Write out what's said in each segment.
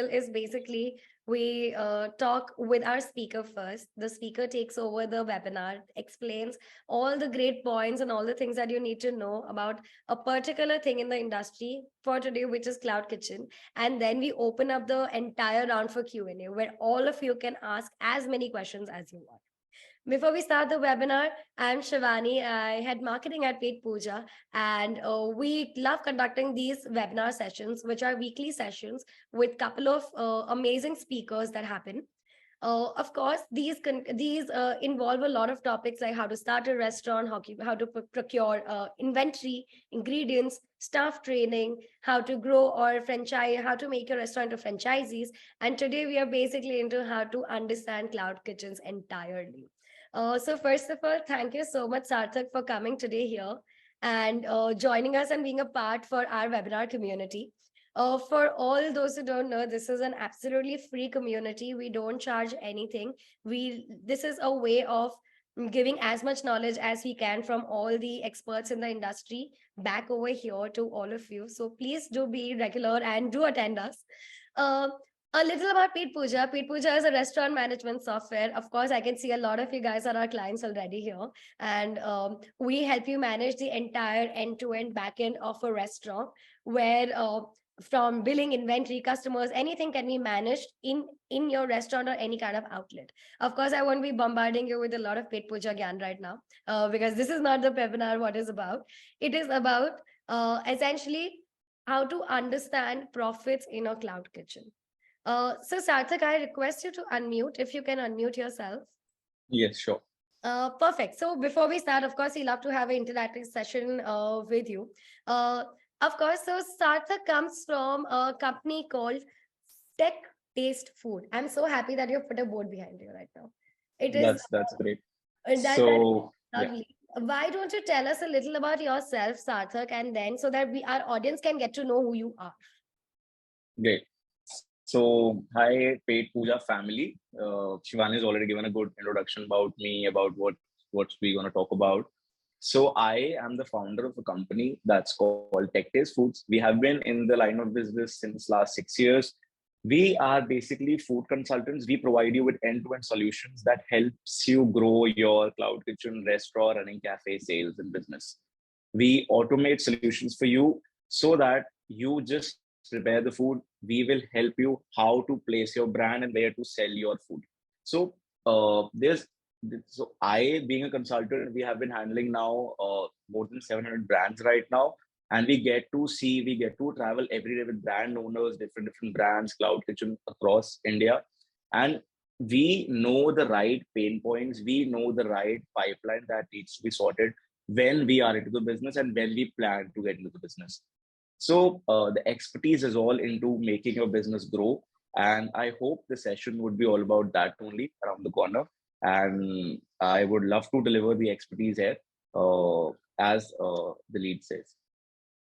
Is basically we talk with our speaker first. The speaker takes over the webinar, explains all the great points and all the things that you need to know about a particular thing in the industry for today, which is cloud kitchen. And then we open up the entire round for Q&A, where all of you can ask as many questions as you want. Before we start the webinar, I'm Shivani. I head marketing at Petpooja, and we love conducting these webinar sessions, which are weekly sessions with couple of amazing speakers that happen. Of course, these involve a lot of topics like how to start a restaurant, how to procure inventory, ingredients, staff training, how to grow or franchise, how to make your restaurant a franchisees. And today we are basically into how to understand cloud kitchens entirely. So first of all, thank you so much, Sarthak, for coming today here and joining us and being a part for our webinar community. For all those who don't know, this is an absolutely free community. We don't charge anything. This is a way of giving as much knowledge as we can from all the experts in the industry back over here to all of you. So please do be regular and do attend us. Uh, a little about Petpooja. Petpooja is a restaurant management software. Of course, I can see a lot of you guys are our clients already here. And we help you manage the entire end-to-end backend of a restaurant where from billing, inventory, customers, anything can be managed in your restaurant or any kind of outlet. Of course, I won't be bombarding you with a lot of Petpooja Gyan right now because this is not the webinar what is about. It is about essentially how to understand profits in a cloud kitchen. So Sarthak, I request you to unmute if you can unmute yourself. Yes, sure. Perfect. So before we start, of course, we love to have an interactive session with you. Of course, so Sarthak comes from a company called Tech Taste Food. I'm so happy that you put a board behind you right now. It is That's great. that So lovely. Why don't you tell us a little about yourself, Sarthak, and then so that our audience can get to know who you are. great. So hi, Petpooja family. Shivani has already given a good introduction about me, about what we're going to talk about. So I am the founder of a company that's called Tech Taste Foods. We have been in the line of business since last 6 years. We are basically food consultants. We provide you with end-to-end solutions that helps you grow your cloud kitchen, restaurant, running cafe, sales, and business. We automate solutions for you so that you just prepare the food. We will help you how to place your brand and where to sell your food. So I, being a consultant, we have been handling now more than 700 brands right now. And we get to travel every day with brand owners, different brands, cloud kitchen across India. And we know the right pain points. We know the right pipeline that needs to be sorted when we are into the business and when we plan to get into the business. So the expertise is all into making your business grow. And I hope the session would be all about that only around the corner. And I would love to deliver the expertise here as the lead says.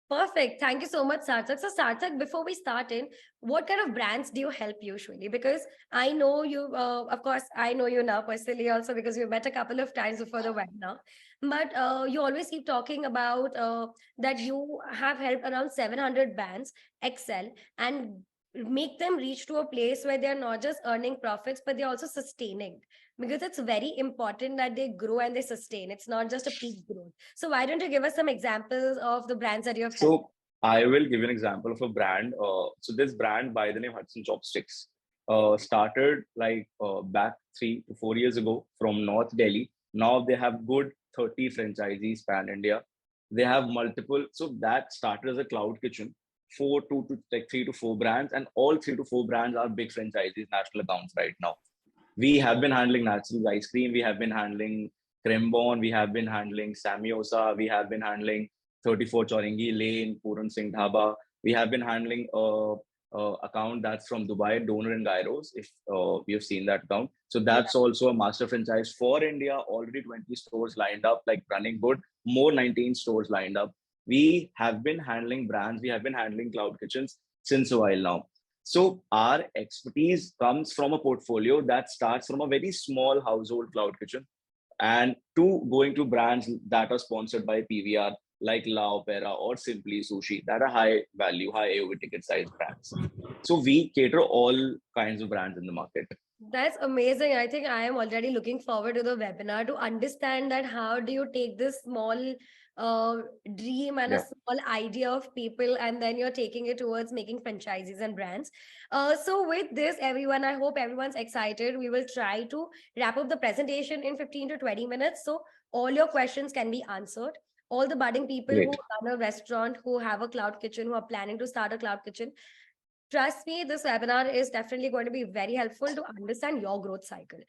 Perfect. Thank you so much, Sarthak. So, Sarthak, before we start in, what kind of brands do you help usually? Because I know you, of course, I know you now personally also because we met a couple of times before the webinar. But you always keep talking about that you have helped around 700 brands excel and make them reach to a place where they're not just earning profits, but they're also sustaining, because it's very important that they grow and they sustain. It's not just a peak growth. So why don't you give us some examples of the brands that you have helped? So I will give you an example of a brand. So this brand by the name Hudson Chopsticks started like back 3 to 4 years ago from North Delhi. Now they have good 30 franchisees pan India. They have multiple. So that started as a cloud kitchen, 3 to 4 brands, and all 3 to 4 brands are big franchisees, national accounts right now. We have been handling Naturals ice cream. We have been handling Crembon. We have been handling Samiosa. We have been handling 34 Chaurangi Lane, Puran Singh Dhaba. We have been handling account that's from Dubai, Donor and Gyros, if we have seen that account. So that's also a master franchise for India. Already 20 stores lined up, like running good. More 19 stores lined up. We have been handling brands. We have been handling cloud kitchens since a while now. So our expertise comes from a portfolio that starts from a very small household cloud kitchen and to going to brands that are sponsored by PVR, like Lao Pera or Simply Sushi that are high value, high AOV ticket size brands. So we cater all kinds of brands in the market. That's amazing. I think I am already looking forward to the webinar to understand that how do you take this small uh, dream and a Yeah, small idea of people, and then you're taking it towards making franchises and brands. So with this, everyone, I hope everyone's excited. We will try to wrap up the presentation in 15 to 20 minutes. So all your questions can be answered. All the budding people who great. run a restaurant, who have a cloud kitchen, who are planning to start a cloud kitchen, trust me, this webinar is definitely going to be very helpful to understand your growth cycle.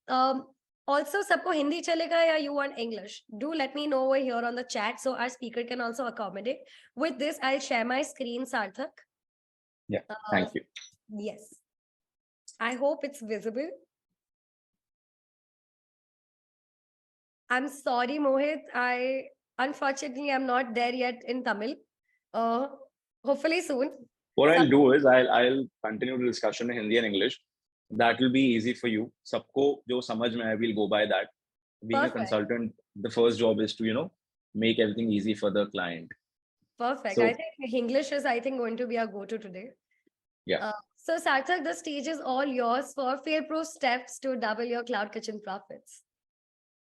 Um, also, सबको हिंदी चलेगा या you want English? Do let me know over here on the chat so our speaker can also accommodate. With this, I'll share my screen, Sarthak. Yeah, Uh, thank you. yes, I hope it's visible. I'm sorry, Mohit. I unfortunately am not there yet in Tamil. Uh, hopefully soon. What Some I'll do is I'll continue the discussion in Hindi and English. That will be easy for you. सबको जो समझ में आए, we'll go by that. Being a perfect. consultant, the first job is to make everything easy for the client. Perfect. I So think English is, I think, going to be our go-to today. yeah, So Sarthak, the stage is all yours for Failproof steps to double your cloud kitchen profits.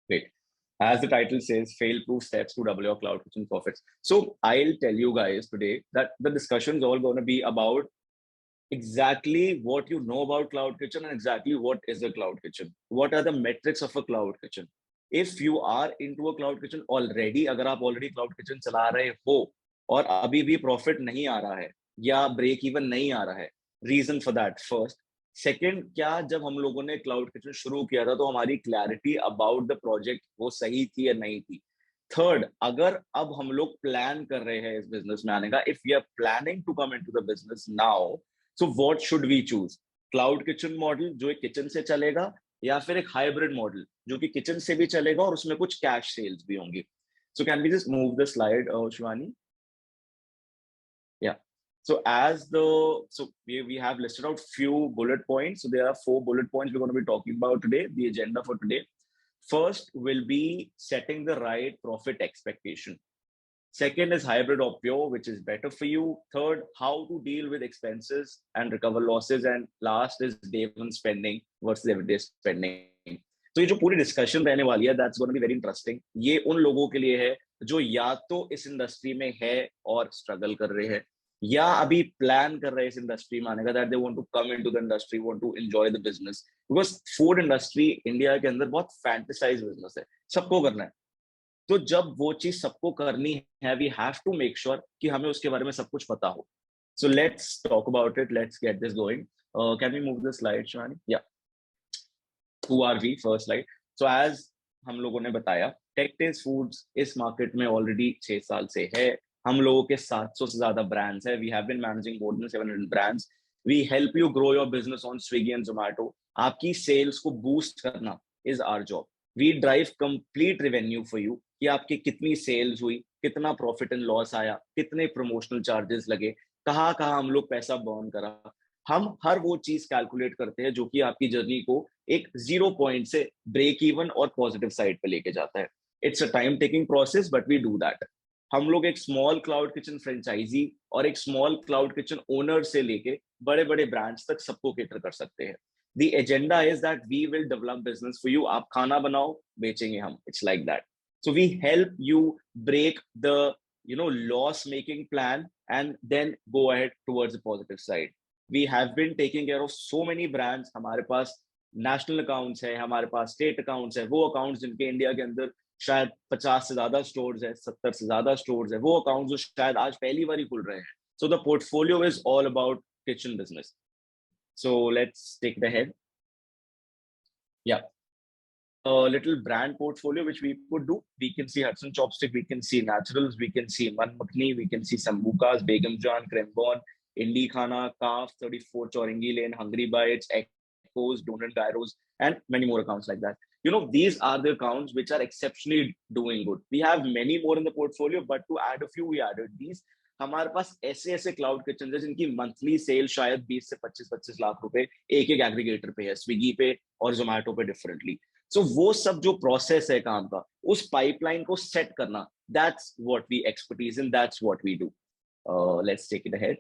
great. As the title says, fail-proof steps to double your cloud kitchen profits. So I'll tell you guys today that the discussion is all going to be about exactly what you know about cloud kitchen and exactly what is a cloud kitchen. What are the metrics of a cloud kitchen? If you are into a cloud kitchen already, अगर आप already cloud kitchen चला रहे हो और अभी भी profit नहीं आ रहा है या break even नहीं आ रहा है, reason for that first. Second, क्या जब हम लोगों ने क्लाउड किचन शुरू किया था तो हमारी क्लैरिटी अबाउट द प्रोजेक्ट वो सही थी या नहीं थी? थर्ड, अगर अब हम लोग प्लान कर रहे हैं इस बिजनेस में आने का, if we are planning to come into the business now, so what should we choose? Cloud kitchen model जो एक किचन से चलेगा या फिर एक हाइब्रिड मॉडल जो कि किचन से भी चलेगा और उसमें कुछ कैश सेल्स भी होंगी? So can we just move the slide, Shivani? Yeah. So we have listed out few bullet points. So there are 4 bullet points we're going to be talking about today. The agenda for today. First will be setting the right profit expectation. Second is hybrid or pure, which is better for you. Third, how to deal with expenses and recover losses. And last is day one spending versus everyday spending. तो ये जो पूरी discussion रहने वाली है, that's gonna be very interesting. ये उन लोगों के लिए है जो या तो इस इंडस्ट्री में है और स्ट्रगल कर रहे हैं या अभी प्लान कर रहे हैं इस इंडस्ट्री में आने का, that they want to come into the industry, want to enjoy the business. Because food industry India के अंदर बहुत फैंटेसाइज बिजनेस है, सबको करना है. तो जब वो चीज सबको करनी है, we have to make sure कि हमें उसके बारे में सब कुछ पता हो. So let's talk about it, let's get this going. Can we move the slide, Shivani? Yeah, who are we? First slide. So as हम लोगों ने बताया, टेक टेस्ट फूड्स इस मार्केट में ऑलरेडी 6 साल से है. हम लोगों के 700 से ज्यादा ब्रांड्स है. We have been managing more than 700 brands. We help you grow your business on Swiggy and Zomato. आपकी सेल्स को बूस्ट करना is our job. We drive complete revenue for you कि आपकी कितनी सेल्स हुई, कितना प्रॉफिट एंड लॉस आया, कितने प्रमोशनल चार्जेस लगे, कहाँ कहाँ हम लोग पैसा बर्न करा. हम हर वो चीज कैलकुलेट करते हैं जो कि आपकी जर्नी को एक 0 पॉइंट से ब्रेक इवन और पॉजिटिव साइड पे लेके जाता है. It's a time taking process but we do that. हम लोग एक स्मॉल क्लाउड किचन फ्रेंचाइजी और एक स्मॉल क्लाउड किचन ओनर से लेके बड़े बड़े ब्रांड्स तक सबको केटर कर सकते हैं. The agenda is that we will develop business for you. आप खाना बनाओ, बेचेंगे हम. It's like that. So we help you break the loss making plan and then go ahead towards the positive side. We have been taking care of so many brands. हमारे पास national accounts है, हमारे पास state accounts है, वो accounts जिनके India के अंदर शायद 50 से ज्यादा स्टोर्स है, 70 से ज्यादा स्टोर्स है, वो अकाउंट्स जो शायद आज पहली बार ही खुल रहे हैं. So the portfolio is all about kitchen business. So let's take the head. Yeah, a little brand portfolio which we could do. We can see Hudson Chopstick, we can see Naturals, we can see Man Makhni, we can see Sambucas, Begum Jan, Crembon, Indie Khana, Calf, 34 Choringi Lane, Hungry Bites, Echoes, Donut Gyros, and many more accounts like that. These are the accounts which are exceptionally doing good. We have many more in the portfolio, but to add a few, we added these. हमारे पास ऐसे ऐसे cloud kitchen है जिनकी monthly cell शायद 20 से 25 लाख रुपए एक एक एग्रीगेटर पे है, स्विगी पे और जोमैटो पे डिफरेंटली. सो वो सब जो प्रोसेस है काम का, उस पाइपलाइन को सेट करना That's what we expertise in. That's what we do. Let's take it ahead.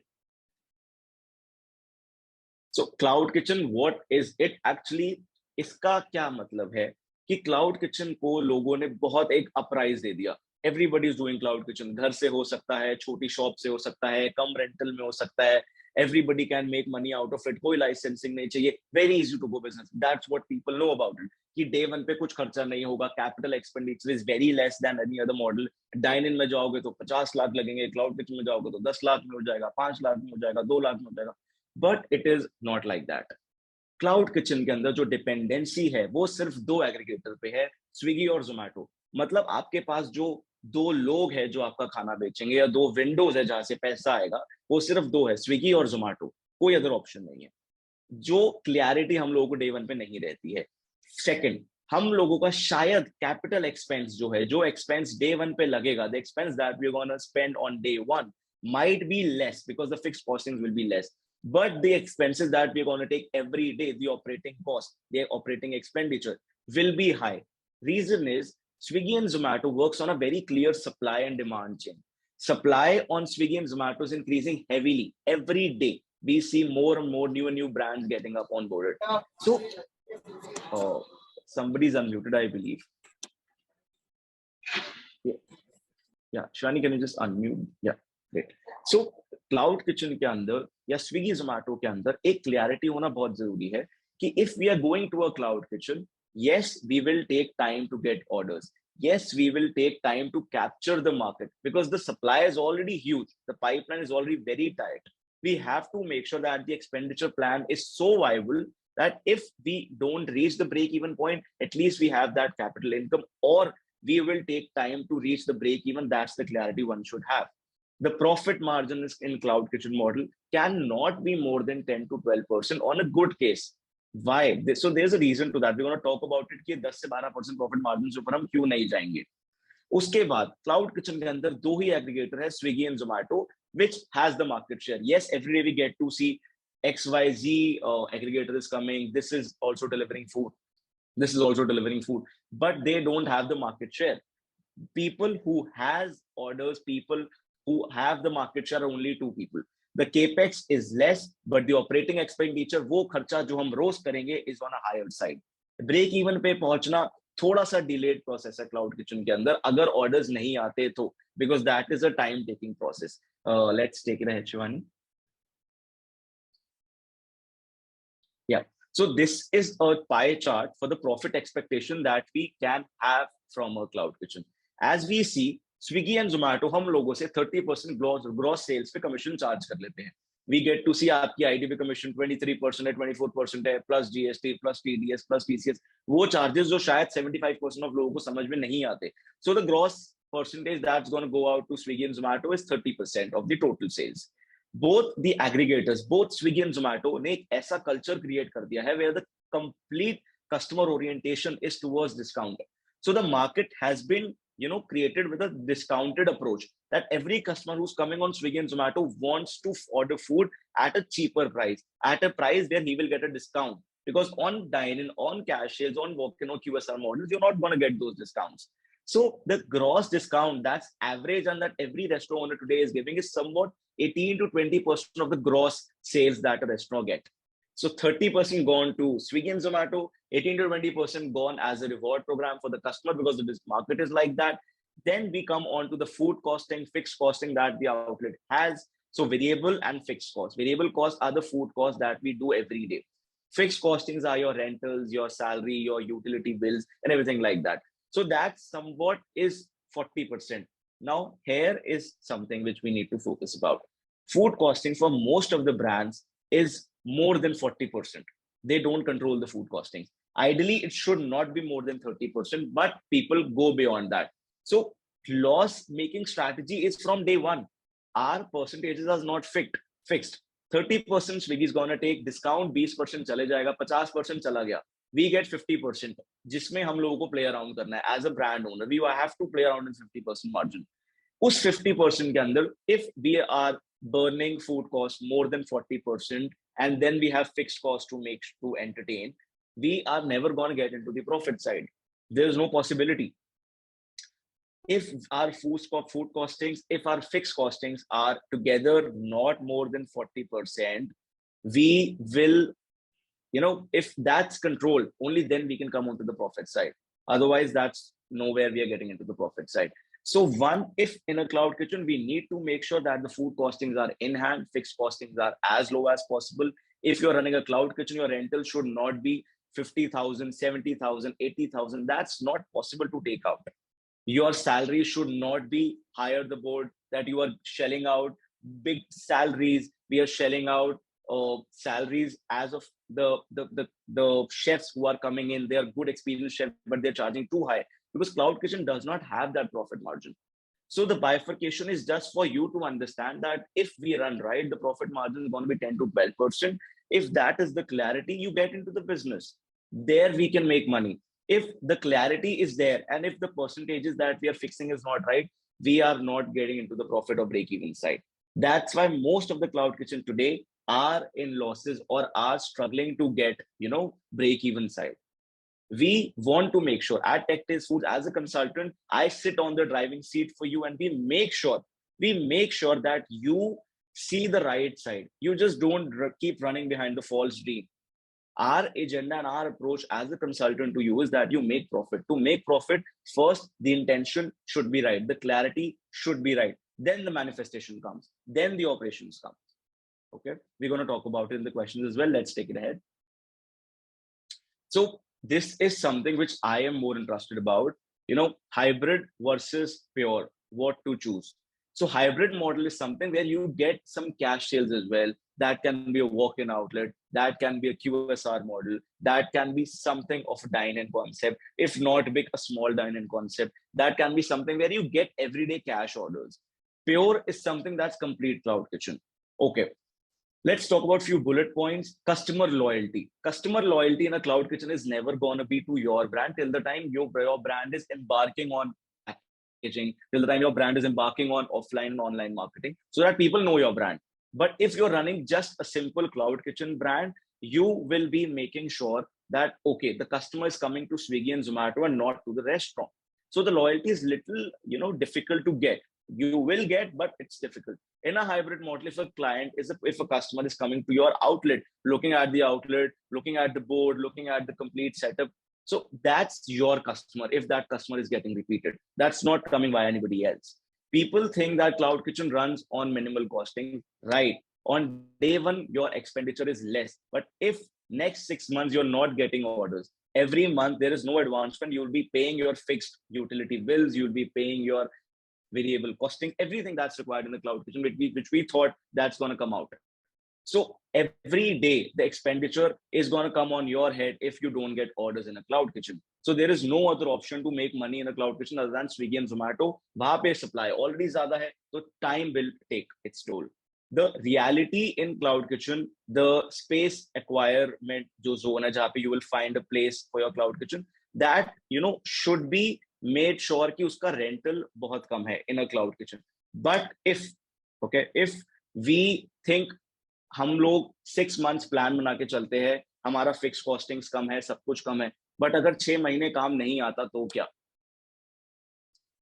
So cloud kitchen, what is it actually? इसका क्या मतलब है कि क्लाउड किचन को लोगों ने बहुत एक अपराइज दे दिया. Everybody is doing cloud kitchen. घर से हो सकता है, छोटी शॉप से हो सकता है, कम रेंटल में हो सकता है. Everybody can make money out of it. कोई लाइसेंसिंग नहीं चाहिए. Very easy to go business. That's what people know about it, कि डे वन पे कुछ खर्चा नहीं होगा. Capital expenditure is very less than any other model. Dine in में जाओगे तो 50 लाख लगेंगे, क्लाउड किचन में जाओगे तो 10 लाख में हो जाएगा, 5 लाख में हो जाएगा, 2 लाख में हो जाएगा. But it is not like that. Cloud kitchen के अंदर जो डिपेंडेंसी है वो सिर्फ दो एग्रीगेटर पे है, स्विगी और जोमैटो. मतलब आपके पास जो दो लोग हैं जो आपका खाना बेचेंगे, या दो विंडोज है जहां से पैसा आएगा, वो सिर्फ दो है, स्विगी और जोमैटो. कोई अदर ऑप्शन नहीं है. जो क्लैरिटी हम लोगों को डे वन पे नहीं रहती है. सेकंड, हम लोगों का शायद कैपिटल एक्सपेंस जो है, जो एक्सपेंस डे वन पे लगेगा, the expense that we are gonna spend on day one might be less because the fixed costings will be less, but the expenses that we're going to take every day, the operating cost, the operating expenditure will be high. Reason is Swiggy and Zomato works on a very clear supply and demand chain. Supply on Swiggy and Zomato is increasing heavily every day. We see more and more new brands getting up on board. So somebody's unmuted, I believe. Yeah, Shani, can you just unmute? Yeah. So cloud kitchen के अंदर या Swiggy Zomato के अंदर एक clarity होना बहुत जरूरी है कि if we are going to a cloud kitchen, yes we will take time to get orders, yes we will take time to capture the market, because the supply is already huge, the pipeline is already very tight. We have to make sure that the expenditure plan is so viable that if we don't reach the break even point, at least we have that capital income, or we will take time to reach the break even. That's the clarity one should have. The profit margin is in cloud kitchen model cannot be more than 10 to 12% on a good case. Why? So there's a reason to that. We're going to talk about it कि 10 से 12% profit margin से ऊपर हम क्यों नहीं जाएंगे. उसके बाद क्लाउड किचन के अंदर दो ही एग्रीगेटर है, Swiggy and Zomato, which has the market share. Yes, every day we get to see XYZ aggregator is coming. This is also delivering food. This is also delivering food, but they don't have the market share. People who has orders, people who have the market share are only two people. The capex is less, but the operating expenditure, वो खर्चा जो हम रोज करेंगे, is on a higher side. Break even पे पहुंचना थोड़ा सा delayed process है क्लाउड किचन के अंदर, अगर ऑर्डर्स नहीं आते तो, because that is a time taking process. Let's take it ahead, Shivani. Yeah. So this is a pie chart for the profit expectation that we can have from a cloud kitchen. As we see, Swiggy and Zomato हम लोगों से 30% gross sales पे commission charge कर लेते हैं. We get to सी आपकी ID पे commission 23% है, 24% है, plus GST, plus TDS, plus TCS, वो चार्जेस जो शायद 75% ऑफ लोगों को समझ में नहीं आते. So the gross percentage that's gonna go out to Swiggy and Zomato is 30% of the total sales. Both the aggregators, both Swiggy and Zomato ने एक ऐसा कल्चर क्रिएट कर दिया है where the complete customer orientation is towards discount. So the market has been created with a discounted approach, that every customer who's coming on Swiggy and Zomato wants to order food at a cheaper price, at a price where he will get a discount, because on dine-in, on cash sales, on walk-in or QSR models, you're not going to get those discounts. So the gross discount, that's average, and that every restaurant owner today is giving, is somewhat 18 to 20% of the gross sales that a restaurant get. So 30% gone to Swiggy and Zomato, 18 to 20% gone as a reward program for the customer, because the market is like that. Then we come on to the food costing, fixed costing that the outlet has. So variable and fixed costs. Variable costs are the food costs that we do every day. Fixed costings are your rentals, your salary, your utility bills, and everything like that. So that somewhat is 40%. Now, here is something which we need to focus about. Food costing for most of the brands is more than 40%. They don't control the food costing. Ideally, it should not be more than 30%, but people go beyond that. So loss-making strategy is from day one. Our percentages are not fixed. 30% Swiggy is going to take discount, 20% चले जाएगा, 50% चला गया. We get 50%, जिसमें हम लोगों को play around करना है. As a brand owner, we have to play around in 50% margin. उस 50% के अंदर, if we are burning food cost more than 40%, and then we have fixed costs to entertain, we are never going to get into the profit side. There is no possibility. if our food costings, if our fixed costings are together not more than 40%, we will, if that's controlled, only then we can come onto the profit side. Otherwise, that's nowhere we are getting into the profit side. So one, if in a cloud kitchen, we need to make sure that the food costings are in hand, fixed costings are as low as possible. If you're running a cloud kitchen, your rental should not be 50,000, 70,000, 80,000. That's not possible to take out. Your salary should not be higher the board that you are shelling out big salaries. We are shelling out salaries as of the chefs who are coming in. They are good experienced chefs, but they're charging too high because cloud kitchen does not have that profit margin. So the bifurcation is just for you to understand that if we run right, the profit margin is going to be 10 to 12%. If that is the clarity, you get into the business. There we can make money. If the clarity is there and if the percentages that we are fixing is not right, we are not getting into the profit or break even side. That's why most of the cloud kitchen today are in losses or are struggling to get, break even side. We want to make sure at Tech Taste Foods as a consultant, I sit on the driving seat for you, and we make sure that you see the right side. You just don't keep running behind the false dream. Our agenda and our approach as a consultant to you is that you make profit. To make profit, first the intention should be right, the clarity should be right, then the manifestation comes, then the operations come. Okay, we're going to talk about it in the questions as well. Let's take it ahead. So this is something which I am more interested about, hybrid versus pure, what to choose. So hybrid model is something where you get some cash sales as well. That can be a walk-in outlet, that can be a QSR model, that can be something of a dine-in concept. If not big, a small dine-in concept. That can be something where you get everyday cash orders. Pure is something that's complete cloud kitchen. Okay, let's talk about a few bullet points. Customer loyalty. Customer loyalty in a cloud kitchen is never going to be to your brand till the time your brand is embarking on packaging, till the time your brand is embarking on offline and online marketing, so that people know your brand. But if you're running just a simple cloud kitchen brand, you will be making sure that, okay, the customer is coming to Swiggy and Zomato and not to the restaurant. So the loyalty is little, difficult to get. You will get, but it's difficult. In a hybrid model, if a customer is coming to your outlet, looking at the outlet, looking at the board, looking at the complete setup, so that's your customer. If that customer is getting repeated, that's not coming by anybody else. People think that cloud kitchen runs on minimal costing, right? On day one, your expenditure is less. But if next 6 months you're not getting orders, every month there is no advancement, you'll be paying your fixed utility bills, you'll be paying your variable costing, everything that's required in the cloud kitchen, which we thought that's going to come out. So every day the expenditure is going to come on your head if you don't get orders in a cloud kitchen. So there is no other option to make money in a cloud kitchen other than Swiggy and Zomato. Wahan pe supply already zyada hai, so time will take its toll. The reality in cloud kitchen, the space acquirement jo zone hai jahan pe you will find a place for your cloud kitchen, that should be made sure कि उसका rental बहुत कम है in a cloud kitchen. But if we think हम लोग 6 months plan बना के चलते हैं, हमारा फिक्स कॉस्टिंग्स कम है, सब कुछ कम है, बट अगर 6 महीने काम नहीं आता तो क्या?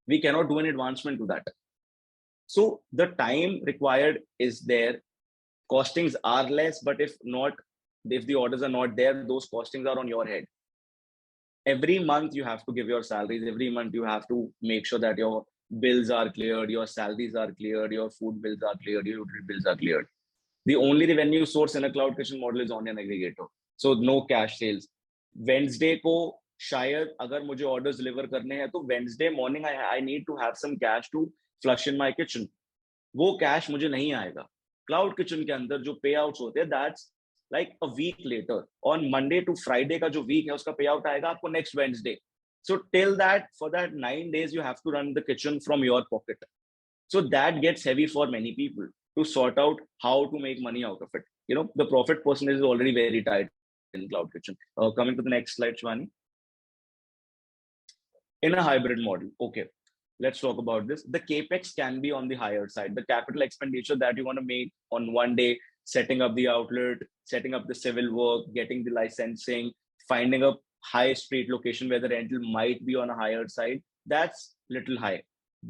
We cannot do an advancement to that. So the time required is there. Costings are less, but if the orders are not there, those costings are on your head. Every month you have to give your salaries. Every month you have to make sure that your bills are cleared, your salaries are cleared, your food bills are cleared, your utility bills are cleared. The only revenue source in a cloud kitchen model is on an aggregator. So no cash sales. Wednesday को शायद अगर मुझे orders deliver करने हैं तो Wednesday morning I need to have some cash to flush in my kitchen. वो cash मुझे नहीं आएगा. Cloud kitchen के अंदर जो payouts होते हैं, that's like a week later. On Monday to Friday का जो week है उसका payout आएगा आपको next Wednesday. So till that, for that 9 days, you have to run the kitchen from your pocket. So that gets heavy for many people to sort out how to make money out of it. The profit percentage is already very tight in cloud kitchen. Coming to the next slide, Shwani. In a hybrid model, okay, let's talk about this. The capex can be on the higher side. The capital expenditure that you want to make on one day, setting up the outlet, setting up the civil work, getting the licensing, finding a high street location where the rental might be on a higher side, that's little high.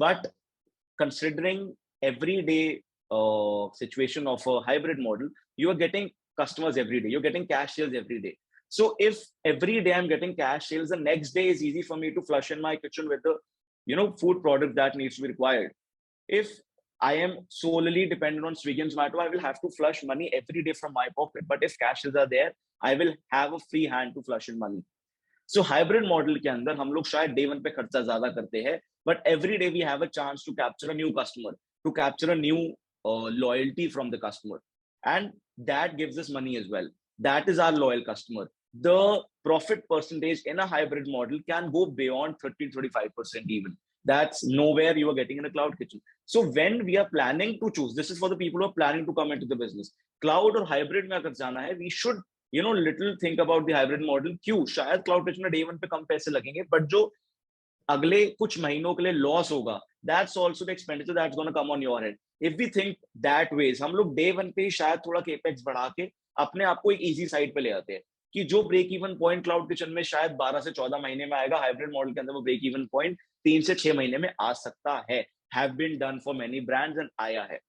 But considering everyday situation of a hybrid model, you are getting customers every day, you're getting cash sales every day. So if every day I'm getting cash sales, the next day is easy for me to flush in my kitchen with the food product that needs to be required. If I am solely dependent on Swiggy and Zomato, I will have to flush money every day from my pocket. But if cashes are there, I will have a free hand to flush in money. So hybrid model के अंदर हम लोग शायद day one पे खर्चा ज्यादा करते हैं, but every day we have a chance to capture a new customer, to capture a new loyalty from the customer, and that gives us money as well. That is our loyal customer. The profit percentage in a hybrid model can go beyond 30-35% even. That's nowhere you are getting in a cloud kitchen. So when we are planning to choose, this is for the people who are planning to come into the business, cloud or hybrid में अगर जाना है, we should little think about the hybrid model. क्यों? शायद cloud kitchen में day one पे कम पैसे लगेंगे, बट जो अगले कुछ महीनों के लिए लॉस होगा, that's also the expenditure that's going to come on your head. If we think that ways, हम लोग डे वन पे ही शायद थोड़ा केपेक्स बढ़ा के अपने आप को एक इजी साइड पे ले आते हैं कि जो break even point cloud kitchen में शायद 12 से 14 महीने में आएगा, हाइब्रिड मॉडल के अंदर वो ब्रेक इवन पॉइंट 3 से 6 महीने में आ सकता है. Have been done for many brands and आया है.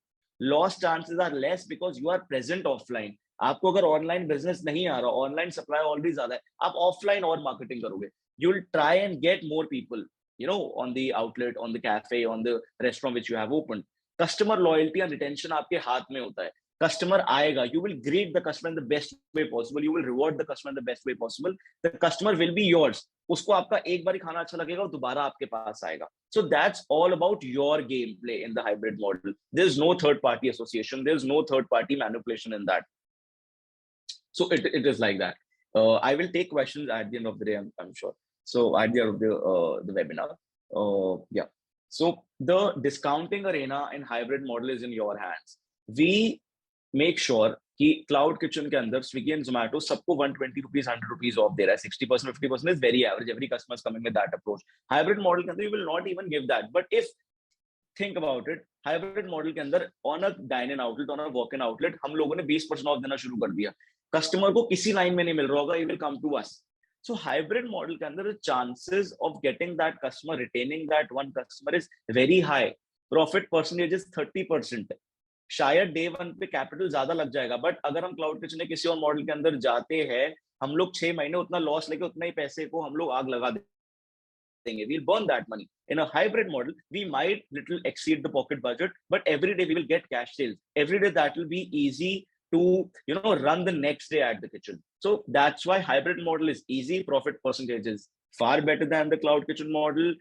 Loss chances are less because you are present offline. आपको अगर ऑनलाइन बिजनेस नहीं आ रहा, ऑनलाइन सप्लाई ऑलरेडी ज्यादा है, आप ऑफलाइन और मार्केटिंग करोगे. You will try and get more people on the outlet, on the cafe, on the restaurant which you have open. Customer loyalty and retention आपके हाथ में होता है. कस्टमर आएगा, you will greet the customer in the best way possible, you will reward the customer in the best way possible. The customer will be yours. उसको आपका एक बार खाना अच्छा लगेगा और दोबारा आपके पास आएगा. So that's all about your gameplay in the hybrid model. There's no third party association, there's no third party manipulation in that. So it is like that. I will take questions at the end of the day, I'm sure. So at the end of the webinar. Yeah. So the discounting arena in hybrid model is in your hands. We make sure कि cloud kitchen के अंदर Swiggy and Zomato सबको 120 rupees 100 rupees of दे रहा है. 60% 50% is very average. Every customer coming with that approach. Hybrid model के अंदर you will not even give that. But if think about it, hybrid model के अंदर on a dine in outlet, on a walk in outlet, हम लोगों ने 20% of देना शुरू कर दिया. कस्टमर को किसी लाइन में नहीं मिल रहा होगा, he will come to us. So hybrid model के अंदर the chances of getting that customer, retaining that one customer is very high. Profit percentage is 30%. शायद डे वन पे कैपिटल ज्यादा लग जाएगा, बट अगर हम क्लाउड किचन के किसी और मॉडल के अंदर जाते हैं, हम लोग 6 महीने उतना लॉस लेके उतना ही पैसे को हम लोग आग लगा देंगे. We'll burn that money. In a hybrid model, we might little exceed the pocket budget, but every day we will get cash sales. Every day that will be easy to run the next day at the kitchen. So that's why hybrid model is easy. Profit percentage is far better than the cloud kitchen model.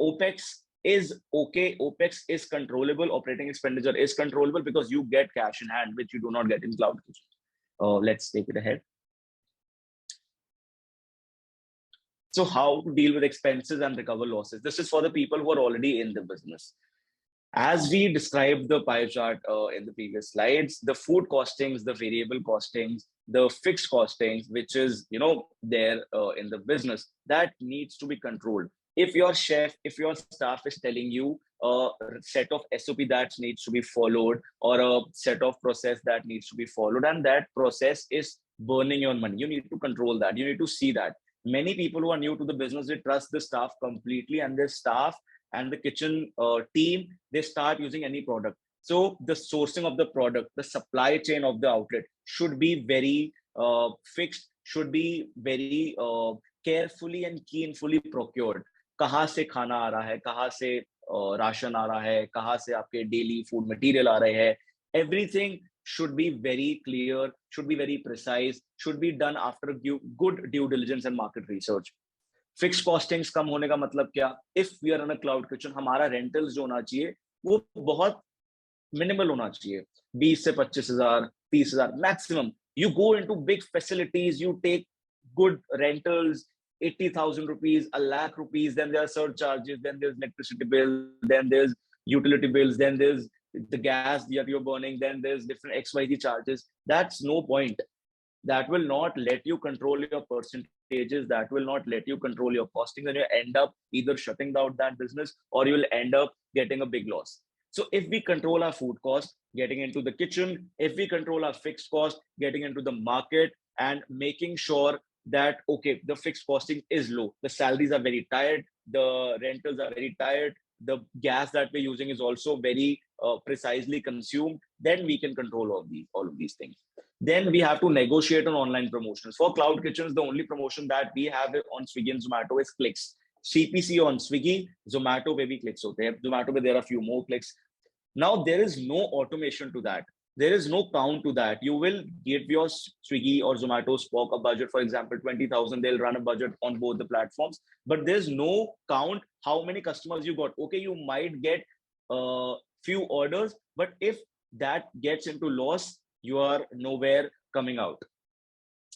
OPEX is okay. OPEX is controllable. Operating expenditure is controllable because you get cash in hand, which you do not get in cloud kitchen. Let's take it ahead. So how to deal with expenses and recover losses. This is for the people who are already in the business. As we described the pie chart in the previous slides, the food costings, the variable costings, the fixed costings, which is there in the business, that needs to be controlled. If your chef, if your staff is telling you a set of SOP that needs to be followed, or a set of process that needs to be followed, and that process is burning your money, you need to control that. You need to see that. Many people who are new to the business, they trust the staff completely, and their staff and the kitchen team, they start using any product. So the sourcing of the product, the supply chain of the outlet should be very fixed, should be very carefully and keenfully procured. कहाँ से खाना आ रहा है, कहाँ से ration आ रहा है, कहाँ से आपके डेली फूड मटेरियल आ रहे हैं. Everything should be very clear, should be very precise, should be done after good due diligence and market research. Fix costings कम होने का मतलब क्या? If we are in a cloud kitchen, हमारा rentals जो होना चाहिए वो बहुत मिनिमल होना चाहिए. 20 से 25,000, 30,000 maximum. You go into big facilities, you take good rentals, 80,000 rupees, a lakh rupees, then there are surcharges, then there's electricity bill, then there's utility bills, then there's the gas that you're burning, then there's different XYZ charges. That's no point. That will not let you control your percentages, that will not let you control your costing, and you end up either shutting down that business or you will end up getting a big loss. So if we control our food cost, getting into the kitchen, if we control our fixed cost, getting into the market, and making sure that okay, the fixed costing is low, the salaries are very tired, the rentals are very tired, the gas that we're using is also very precisely consumed, then we can control all of these things. Then we have to negotiate on online promotions. For cloud kitchens, the only promotion that we have on Swiggy and Zomato is clicks. CPC on Swiggy, Zomato पे भी clicks होते हैं. Zomato पे there are few more clicks. Now there is no automation to that. There is no count to that. You will give your Swiggy or Zomato Spock a budget, for example, 20,000. They'll run a budget on both the platforms, but there's no count how many customers you got. Okay, you might get few orders, but if that gets into loss, you are nowhere coming out.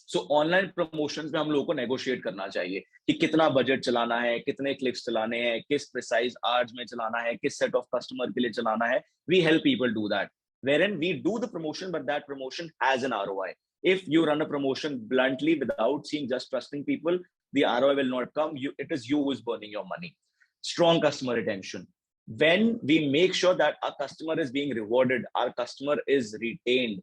So online promotions में हम लोगों को negotiate करना चाहिए कि कितना budget चलाना है, कितने क्लिक्स चलाने हैं, किस प्रिसाइज आवर्स में चलाना है, किस सेट ऑफ कस्टमर के लिए चलाना है. We help people do that, wherein we do the promotion, but that promotion has an ROI. If you run a promotion bluntly without seeing, just trusting people, the ROI will not come. It is you who is burning your money. Strong customer retention. When we make sure that our customer is being rewarded, our customer is retained,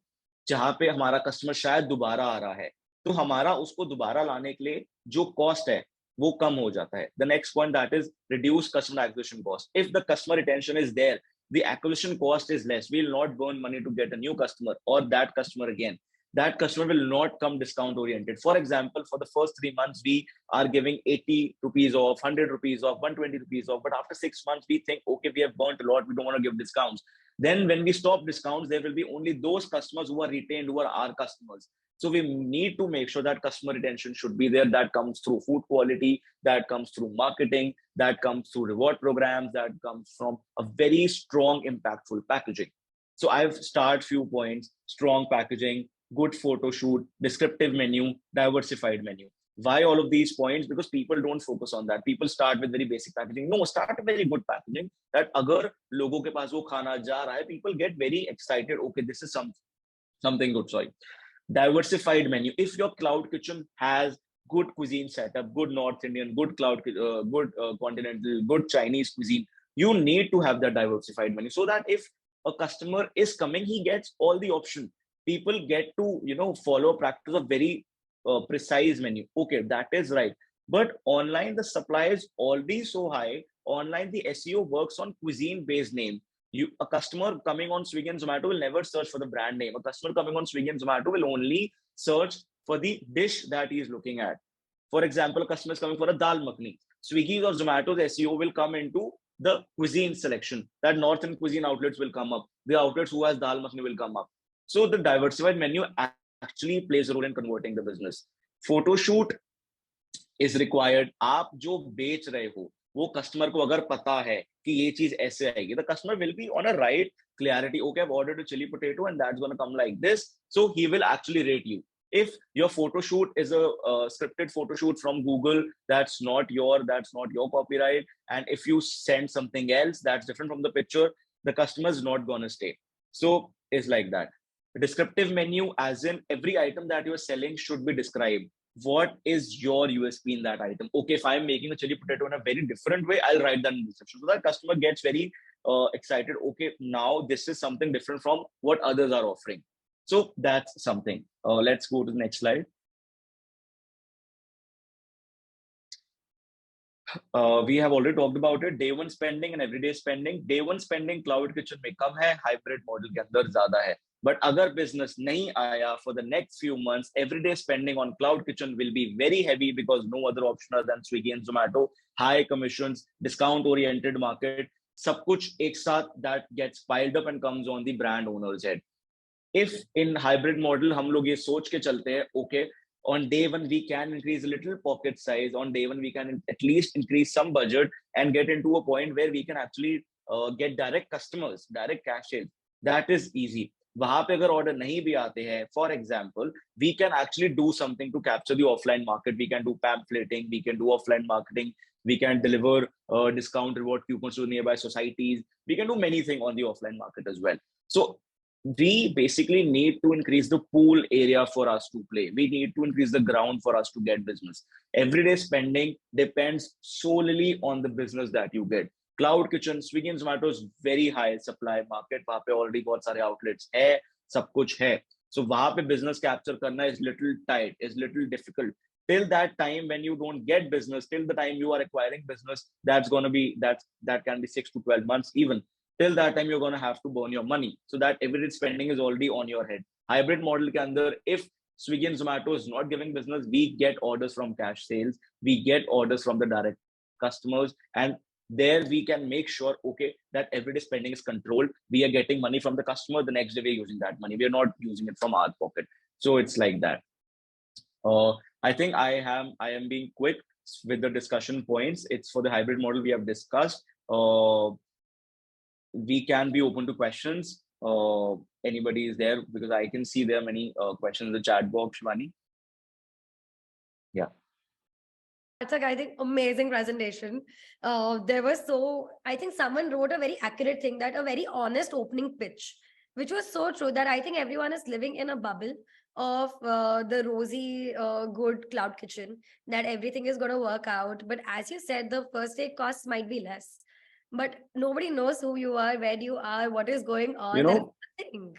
जहां पे हमारा customer शायद दोबारा आ रहा है, तो हमारा उसको दोबारा लाने के लिए जो कॉस्ट है वो कम हो जाता है. The next point, that is reduce customer acquisition cost. If the customer retention is there, the acquisition cost is less. We will not burn money to get a new customer or that customer again. That customer will not come discount oriented. For example, for the first 3 months, we are giving 80 rupees off, 100 rupees off, 120 rupees off. But after 6 months, we think, okay, we have burnt a lot. We don't want to give discounts. Then when we stop discounts, there will be only those customers who are retained, who are our customers. So we need to make sure that customer retention should be there. That comes through food quality, that comes through marketing, that comes through reward programs, that comes from a very strong, impactful packaging. So I've started few points: strong packaging, good photo shoot, descriptive menu, diversified menu. Why all of these points? Because people don't focus on that. People start with very basic packaging. No, start a very good packaging that agar logo ke paas wo khana ja raha hai, people get very excited. Okay, this is something good. Sorry. Diversified menu. If your cloud kitchen has good cuisine setup, good North Indian, good good continental, good Chinese cuisine, you need to have that diversified menu so that if a customer is coming, he gets all the options. People get to follow practice of very precise menu. Okay, that is right. But online the supply is already so high. Online the SEO works on cuisine based name. A customer coming on Swiggy and Zomato will never search for the brand name. A customer coming on Swiggy and Zomato will only search for the dish that he is looking at. For example, a customer is coming for a dal makhani. Swiggy or Zomato's SEO will come into the cuisine selection. That northern cuisine outlets will come up. The outlets who has dal makhani will come up. So the diversified menu actually plays a role in converting the business. Photo shoot is required. आप जो बेच रहे हो वो customer को अगर पता है कि ये चीज ऐसे आएगी, the customer will be on a right clarity. Okay, I've ordered a chili potato and that's going to come like this, so he will actually rate you. If your photo shoot is a scripted photo shoot from Google, that's not your copyright, and if you send something else that's different from the picture, the customer is not going to stay. So it's like that. Descriptive menu, as in every item that you're selling should be described. What is your USP in that item? Okay, if I'm making a chili potato in a very different way, I'll write that in the description so that customer gets very excited. Okay, now this is something different from what others are offering. So that's something. Let's go to the next slide. We have already talked about it. Day one spending and everyday spending. Day one spending cloud kitchen में कम है, hybrid model के अंदर ज़्यादा है. But अगर business नहीं आया for the next few months, everyday spending on cloud kitchen will be very heavy because no other option other than Swiggy and Zomato. High commissions, discount oriented market, सब कुछ एक साथ that gets piled up and comes on the brand owner's head. If in hybrid model हम लोग ये सोच के चलते हैं, okay, on day one we can increase a little pocket size, on day one we can at least increase some budget and get into a point where we can actually get direct customers, direct cash sales. That is easy. वहां पे अगर order नहीं भी आते हैं, for example, we can actually do something to capture the offline market. We can do pamphleting, we can do offline marketing, we can deliver discount reward coupons to nearby societies. We can do many things on the offline market as well. So we basically need to increase the pool area for us to play. We need to increase the ground for us to get business. Everyday spending depends solely on the business that you get. Cloud kitchen, Swiggy and Zomato is very high supply market. वहाँ पे already बहुत सारे outlets है, सब कुछ है. So वहाँ पे business capture करना is little tight, is little difficult. Till that time, when you don't get business, till the time you are acquiring business, that's going to be that can be 6 to 12 months even. Till that time, you're going to have to burn your money, so that every spending is already on your head. Hybrid model ke andar, if Swiggy and Zomato is not giving business, we get orders from cash sales, we get orders from the direct customers, and there we can make sure, okay, that everyday spending is controlled. We are getting money from the customer. The next day we're using that money. We are not using it from our pocket. So it's like that. I think I am being quick with the discussion points. It's for the hybrid model we have discussed. We can be open to questions. Anybody is there, because I can see there are many questions in the chat box, Shivani. Yeah. Sarthak, I think amazing presentation. I think someone wrote a very accurate thing, that a very honest opening pitch, which was so true, that I think everyone is living in a bubble of the rosy, good cloud kitchen, that everything is going to work out. But as you said, the first day costs might be less, but nobody knows who you are, where you are, what is going on. There is nothing.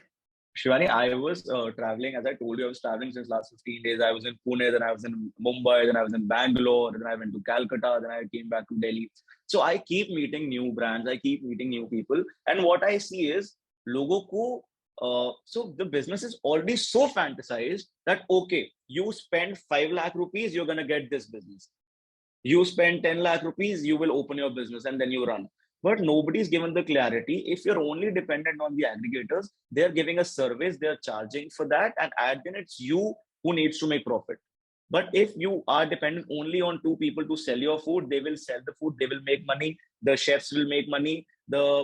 Shivani, I was traveling, as I told you, I was traveling since last 15 days. I was in Pune, then I was in Mumbai, then I was in Bangalore, then I went to Calcutta, then I came back to Delhi. So I keep meeting new brands, I keep meeting new people. And what I see is, logo ko, so the business is already so fantasized that, okay, you spend 5 lakh rupees, you're going to get this business. You spend 10 lakh rupees, you will open your business and then you run. But nobody's given the clarity. If you're only dependent on the aggregators, they're giving a service, they're charging for that, and at then it's you who needs to make profit. But if you are dependent only on 2 people to sell your food, they will sell the food, they will make money, the chefs will make money, the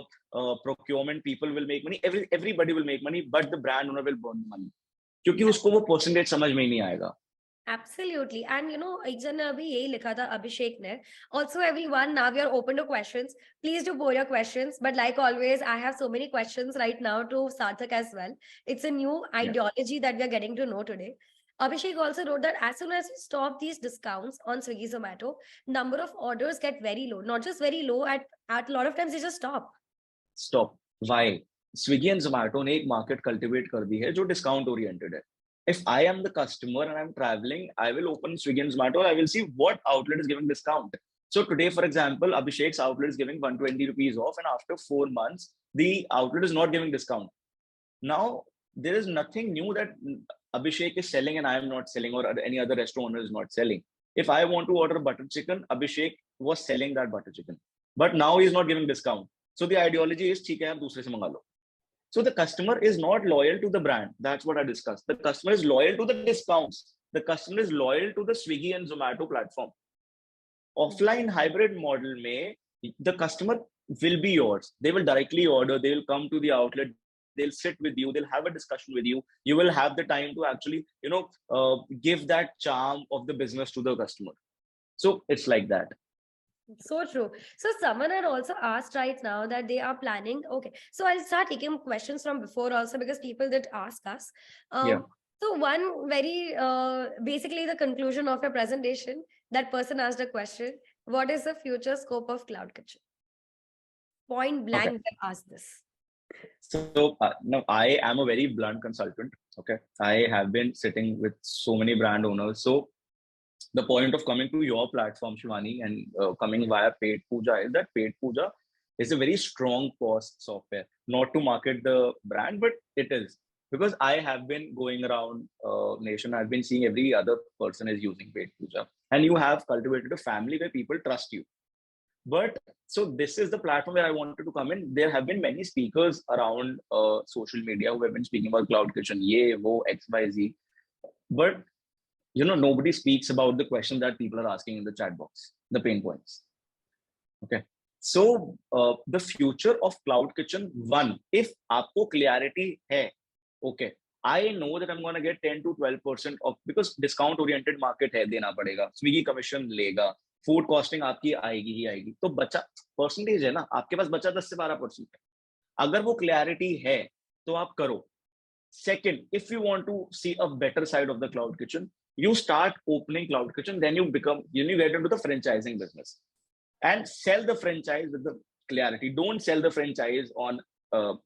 procurement people will make money, everybody will make money, but the brand owner will burn money. क्योंकि उसको वो percentage समझ में ही नहीं आएगा. Absolutely. And एक जन ने अभी यही लिखा था, अभिषेक ने. Also, everyone, now we are open to questions. Please do pour your questions. But like always, I have so many questions right now to Sarthak as well. It's a new ideology that we are getting to know today. Abhishek also wrote that as soon as you stop these discounts on Swiggy, Zomato, number of orders get very low. Not just very low, at a lot of times they just stop. Stop. Why? Swiggy and Zomato ने एक market cultivate कर दी है जो discount oriented है. If I am the customer and I'm traveling, I will open Swiggy and Zomato. I will see what outlet is giving discount. So today, for example, Abhishek's outlet is giving 120 rupees off, and after 4 months, the outlet is not giving discount. Now, there is nothing new that Abhishek is selling and I am not selling, or any other restaurant owner is not selling. If I want to order butter chicken, Abhishek was selling that butter chicken. But now he's not giving discount. So the ideology is, ठीक है यार दूसरे से मंगा लो. So the customer is not loyal to the brand. That's what I discussed. The customer is loyal to the discounts. The customer is loyal to the Swiggy and Zomato platform. Offline hybrid model mein, the customer will be yours. They will directly order. They will come to the outlet. They'll sit with you. They'll have a discussion with you. You will have the time to actually, give that charm of the business to the customer. So it's like that. So true. So someone had also asked right now that they are planning. Okay, so I'll start taking questions from before also, because people did ask us. So one very basically the conclusion of your presentation, that person asked a question: what is the future scope of cloud kitchen? Point blank, they asked this. So now I am a very blunt consultant. Okay, I have been sitting with so many brand owners. So the point of coming to your platform, Shivani, and coming via Petpooja is that Petpooja is a very strong cost software. Not to market the brand, but it is. Because I have been going around nation, I've been seeing every other person is using Petpooja. And you have cultivated a family where people trust you. But so this is the platform where I wanted to come in. There have been many speakers around social media who have been speaking about cloud kitchen, ye, wo, XYZ. But nobody speaks about the questions that people are asking in the chat box, the pain points. Okay. So the future of cloud kitchen, one, if aapko clarity hai, okay, I know that I'm going to get 10 to 12% of, because discount oriented market hai, dena padega. Swiggy commission lega, food costing आपकी आएगी ही आएगी. तो बचा percentage है ना, आपके पास बचा 10 से 12%. अगर वो clarity है, तो आप करो. Second, if you want to see a better side of the cloud kitchen, you start opening cloud kitchen, then you get into the franchising business and sell the franchise with the clarity. Don't sell the franchise on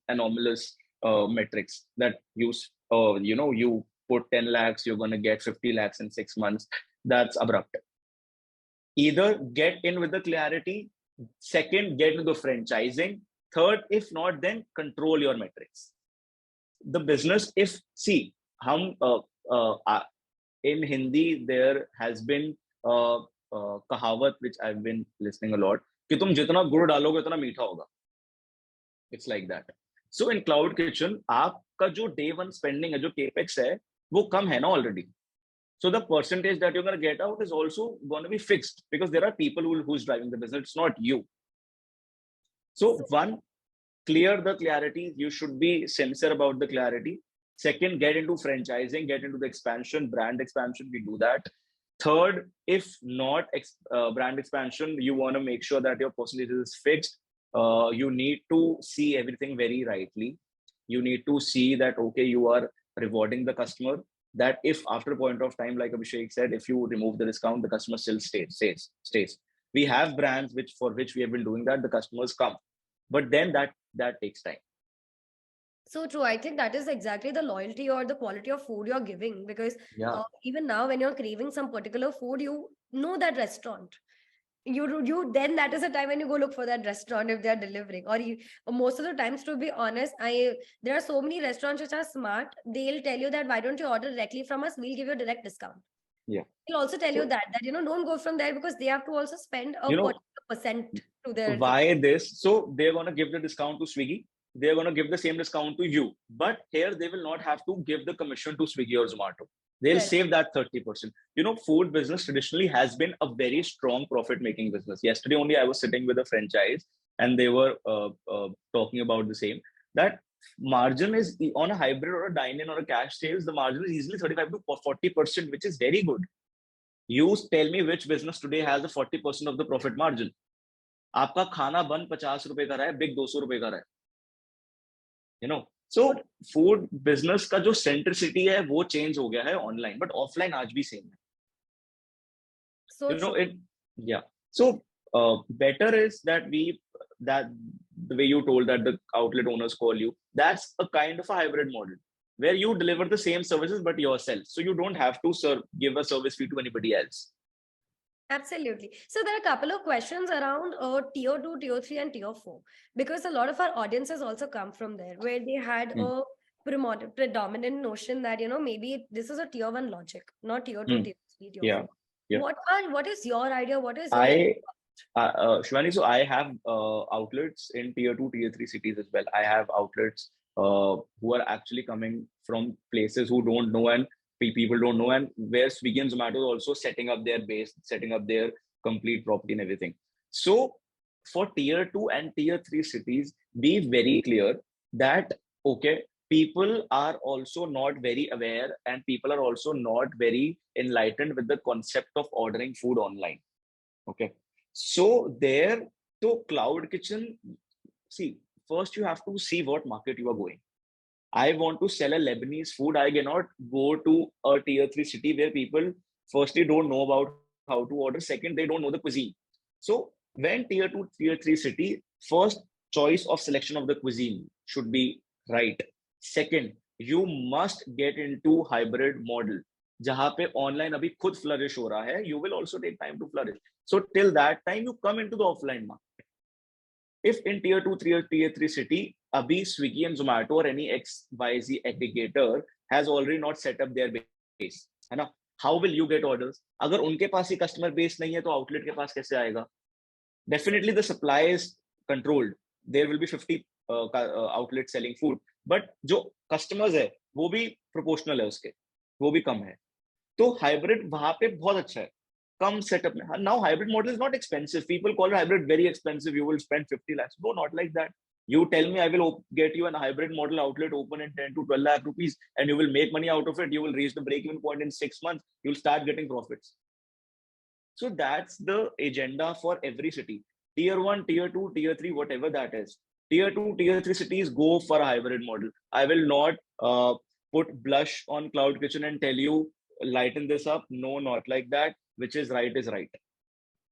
anomalous metrics that you put 10 lakhs, you're going to get 50 lakhs in 6 months. That's abrupt. Either get in with the clarity, second, get into the franchising, third, if not, then control your metrics. The business, if, see, hum, in Hindi, there has been kahawat, which I've been listening a lot, कि तुम जितना गुड़ डालोगे उतना मीठा होगा. It's like that. So in Cloud Kitchen, आपका जो day one spending है, जो capex है, वो कम है ना already. So the percentage that you're going to get out is also going to be fixed because there are people who's driving the business. It's not you. So one, clear the clarity. You should be sincere about the clarity. Second, get into franchising, get into the expansion, brand expansion. We do that. Third, if not brand expansion, you want to make sure that your percentage is fixed. You need to see everything very rightly. You need to see that, okay, you are rewarding the customer. That if after a point of time, like Abhishek said, if you remove the discount, the customer still stays. We have brands for which we have been doing that. The customers come, but then that takes time. So true. I think that is exactly the loyalty or the quality of food you're giving, because even now when you're craving some particular food, you know that restaurant. You then that is the time when you go look for that restaurant if they're delivering. Or most of the times, to be honest, there are so many restaurants which are smart. They'll tell you that why don't you order directly from us? We'll give you a direct discount. Yeah. They'll also tell you that don't go from there because they have to also spend a particular percent to their. Why this? So they're gonna give the discount to Swiggy. They're gonna give the same discount to you, but here they will not have to give the commission to Swiggy or Zomato. They'll save that 30%. Food business traditionally has been a very strong profit-making business. Yesterday only I was sitting with a franchise and they were talking about the same, that margin is on a hybrid or a dine-in or a cash sales, the margin is easily 35 to 40%, which is very good. You tell me which business today has a 40% of the profit margin. आपका खाना बन 50 रुपए का रहा है, big 200 रुपए का रहा है. So food business का जो centricity है वो change हो गया है online, but offline आज भी same है. So So better is that the way you told that the outlet owners call you, that's a kind of a hybrid model where you deliver the same services but yourself. So you don't have to give a service fee to anybody else. Absolutely. So there are a couple of questions around tier 2, tier 3 and tier 4, because a lot of our audiences also come from there, where they had a predominant notion that, maybe this is a tier 1 logic, not tier 2, tier 3, tier 4. Yeah. What is your idea? What is your Shivani, so I have outlets in tier 2, tier 3 cities as well. I have outlets who are actually coming from places who don't know and people don't know, and where Swiggy and Zomato is also setting up their base, setting up their complete property and everything. So for tier 2 and tier 3 cities, be very clear that, okay, people are also not very aware and people are also not very enlightened with the concept of ordering food online. Okay. So Cloud Kitchen, see, first you have to see what market you are going. I want to sell a Lebanese food. I cannot go to a tier 3 city where people firstly don't know about how to order. Second, they don't know the cuisine. So when tier 2, tier 3 city, first choice of selection of the cuisine should be right. Second, you must get into hybrid model. जहाँ पे online अभी खुद flourish हो रहा है, you will also take time to flourish. So till that time, you come into the offline market. If in tier 2, tier 3 city, abhi Swiggy and Zomato or any XYZ aggregator has already not set up their base, है ना? How will you get orders? अगर उनके पास ही customer base नहीं है, तो outlet के पास कैसे आएगा? Definitely the supply is controlled. There will be 50 outlets selling food, but जो customers है, वो भी proportional है उसके, वो भी कम है. तो hybrid वहाँ पे बहुत अच्छा है. Come set up. Now hybrid model is not expensive. People call it hybrid very expensive. You will spend 50 lakhs. No, not like that. You tell me I will get you a hybrid model outlet open in 10 to 12 lakh rupees and you will make money out of it. You will reach the break-even point in 6 months. You'll start getting profits. So that's the agenda for every city. Tier 1, tier 2, tier 3, whatever that is. Tier 2, tier 3 cities go for a hybrid model. I will not put blush on Cloud Kitchen and tell you lighten this up. No, not like that. Which is right is right.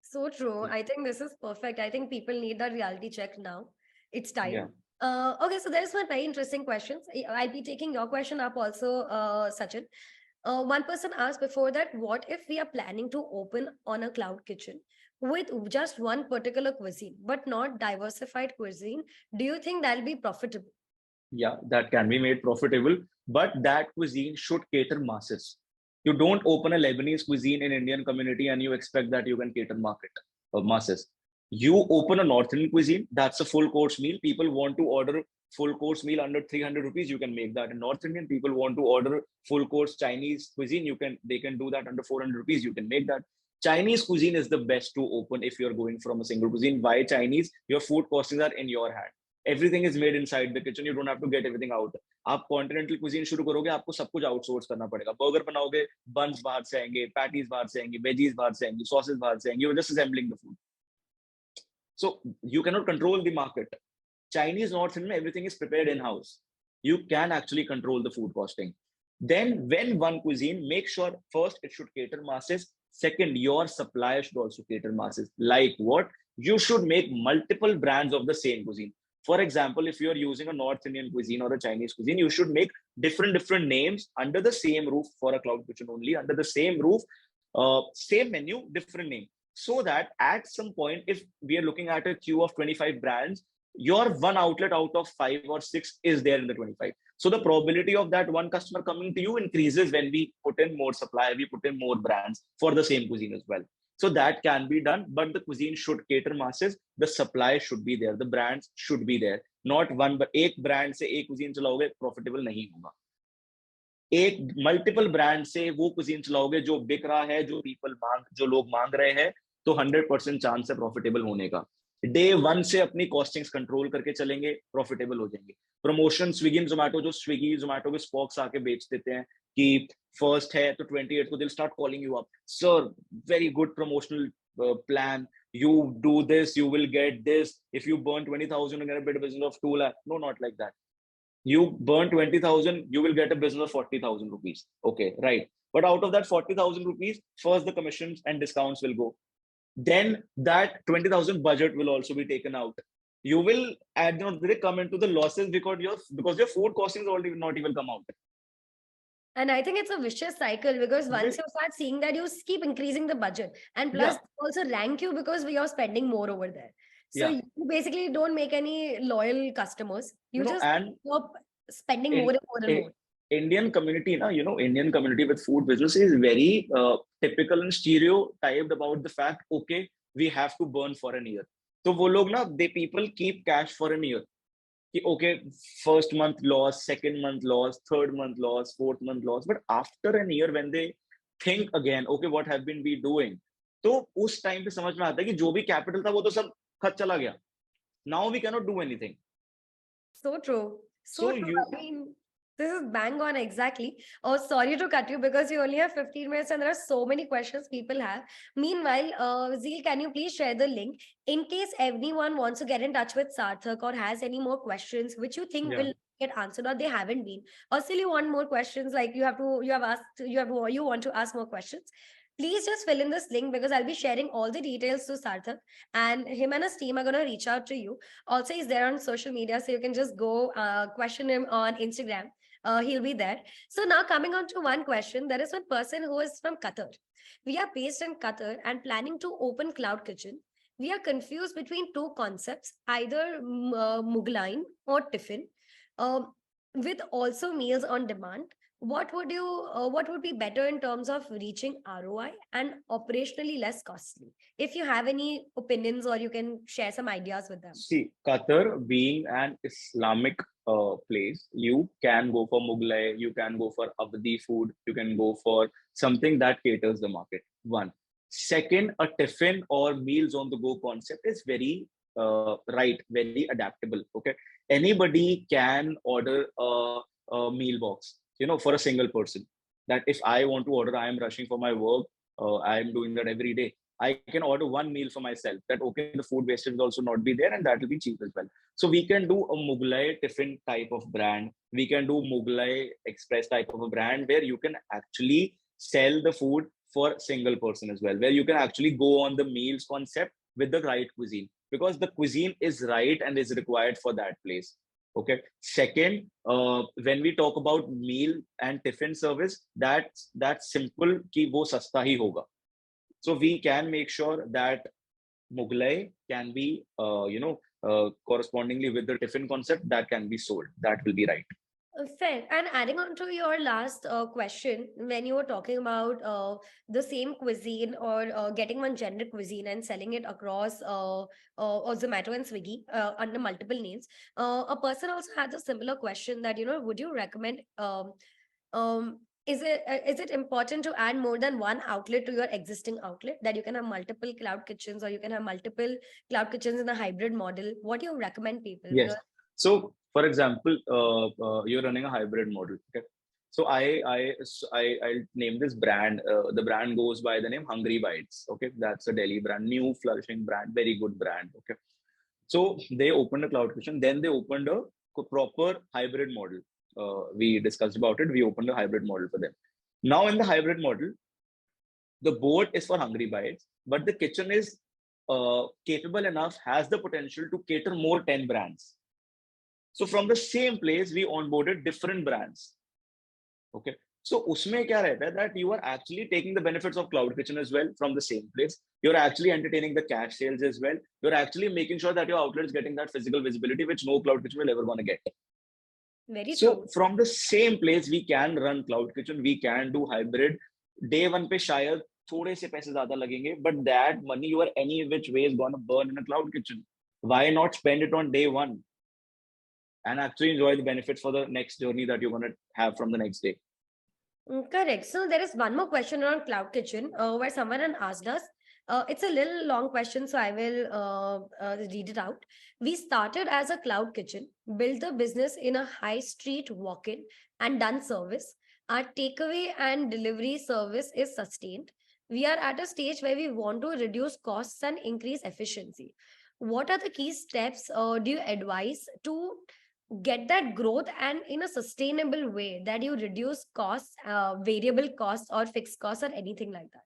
So true. I think this is perfect. I think people need that reality check now. It's time. Okay, so there's one very interesting question. I'll be taking your question up also, Sachin. One person asked before that, what if we are planning to open on a cloud kitchen with just one particular cuisine, but not diversified cuisine? Do you think that'll be profitable? Yeah, that can be made profitable, but that cuisine should cater masses. You don't open a Lebanese cuisine in Indian community and you expect that you can cater market masses. You open a North Indian cuisine, that's a full course meal. People want to order full course meal under 300 rupees, you can make that. In North Indian, people want to order full course Chinese cuisine, they can do that under 400 rupees, you can make that. Chinese cuisine is the best to open if you're going from a single cuisine. Why Chinese? Your food costings are in your hand. Everything is made inside the kitchen. You don't have to get everything out. आप continental cuisine शुरू करोगे, आपको सब कुछ outsource करना पड़ेगा. Burger बनाओगे, बंस बाहर से आएंगे, पैटीज बाहर से आएंगे, वेजीज बाहर से आएंगे, सॉसेस बाहर से आएंगे. You're just assembling the food. So you cannot control the market. Chinese North Indian, everything is prepared in-house. You can actually control the food costing. Then when one cuisine, make sure first it should cater masses. Second, your supplier should also cater masses. Like what? You should make multiple brands of the same cuisine. For example, if you're using a North Indian cuisine or a Chinese cuisine, you should make different names under the same roof for a cloud kitchen only, under the same roof, same menu, different name. So that at some point, if we are looking at a queue of 25 brands, your one outlet out of 5 or 6 is there in the 25. So the probability of that one customer coming to you increases when we put in more supply, we put in more brands for the same cuisine as well. So that can be done, but the cuisine should cater masses. The supply should be there. The brands should be there. Not one, but एक brand से एक cuisine चलाओगे profitable नहीं होगा. एक multiple brand से वो cuisine चलाओगे जो बिक रहा है, जो लोग मांग रहे हैं, तो 100% चांस है profitable होने का. डे 1 से अपनी कॉस्टिंग्स कंट्रोल करके चलेंगे, प्रॉफिटेबल हो जाएंगे. प्रमोशन स्विगी जोमैटो, जो स्विगी जोमैटो के स्पॉक्स आके बेच देते हैं कि फर्स्ट है तो 28 को, दिल start calling you up, sir very good promotional plan, you do this, you will get this. If you burn 20,000, you get a better business of 2 lakh. No, not like that. You burn 20,000, you will get a business of 40,000 rupees. Okay, right. But out of that 40,000 rupees, first the commissions and discounts will go. Then that 20,000 budget will also be taken out. You will come into the losses because your food costings already not even come out. And I think it's a vicious cycle, because once you start seeing that, you keep increasing the budget, and plus also rank you because we are spending more over there. So you basically don't make any loyal customers. You just stop spending more and more and more. Indian community, Indian community with food business is very typical and stereotyped about the fact, okay, we have to burn for a year. So wo log na, people keep cash for a year. Okay, first month loss, second month loss, third month loss, fourth month loss. But after a year, when they think again, okay, what have been we doing? तो उस time पे समझ में आता है कि जो भी कैपिटल था वो तो सब खत चला गया. Now we cannot do anything. So true. So true. I mean, this is bang on exactly. Oh, sorry to cut you because you only have 15 minutes and there are so many questions people have. Meanwhile, Zeel, can you please share the link in case anyone wants to get in touch with Sarthak or has any more questions which you think will get answered or they haven't been, or still you want more questions, like you want to ask more questions. Please just fill in this link because I'll be sharing all the details to Sarthak, and him and his team are going to reach out to you. Also, he's there on social media, so you can just go question him on Instagram. He'll be there. So now coming on to one question, there is one person who is from Qatar. We are based in Qatar and planning to open cloud kitchen. We are confused between two concepts, either Mughlain or tiffin, with also meals on demand. What would be better in terms of reaching ROI and operationally less costly? If you have any opinions or you can share some ideas with them. See, Qatar being an Islamic place, you can go for Mughlai, you can go for Abdi food, you can go for something that caters the market. One. Second, a tiffin or meals on the go concept is very very adaptable. Okay, anybody can order a meal box, for a single person. That if I want to order, I am rushing for my work, I am doing that every day, I can order one meal for myself. That okay, the food wastage will also not be there, and that will be cheap as well. So we can do a Mughlai tiffin type of brand. We can do Mughlai express type of a brand where you can actually sell the food for single person as well, where you can actually go on the meals concept with the right cuisine, because the cuisine is right and is required for that place. Okay. Second, when we talk about meal and tiffin service, that's simple कि वो सस्ता ही होगा. So we can make sure that Mughlai can be, correspondingly with the tiffin concept that can be sold. That will be right. Fair. And adding on to your last question, when you were talking about the same cuisine or getting one generic cuisine and selling it across or Zomato and Swiggy under multiple names, a person also had a similar question that, would you recommend is it important to add more than one outlet to your existing outlet, that you can have multiple cloud kitchens or you can have multiple cloud kitchens in a hybrid model? What do you recommend people? Yes. Because So, for example, you're running a hybrid model. Okay. So I'll name this brand. The brand goes by the name Hungry Bites. Okay, that's a Delhi brand, new flourishing brand, very good brand. Okay. So they opened a cloud kitchen, then they opened a proper hybrid model. We discussed about it. We opened a hybrid model for them. Now in the hybrid model, the board is for Hungry Bites, but the kitchen is capable enough, has the potential to cater more 10 brands. So from the same place, we onboarded different brands. Okay. So usme kya rehta hai that you are actually taking the benefits of cloud kitchen as well from the same place. You're actually entertaining the cash sales as well. You're actually making sure that your outlet is getting that physical visibility, which no cloud kitchen will ever gonna get. very So true. from the same place, we can run cloud kitchen. We can do hybrid. Day one पे शायद थोड़े से पैसे ज़्यादा लगेंगे, but that money you are any which way is gonna burn in a cloud kitchen. Why not spend it on day one and actually enjoy the benefits for the next journey that you're gonna have from the next day? Correct. So there is one more question around Cloud Kitchen where someone had asked us. It's a little long question, so I will read it out. We started as a cloud kitchen, built the business in a high street walk in, and done service. Our takeaway and delivery service is sustained. We are at a stage where we want to reduce costs and increase efficiency. What are the key steps do you advise to get that growth and in a sustainable way, that you reduce costs, variable costs or fixed costs or anything like that?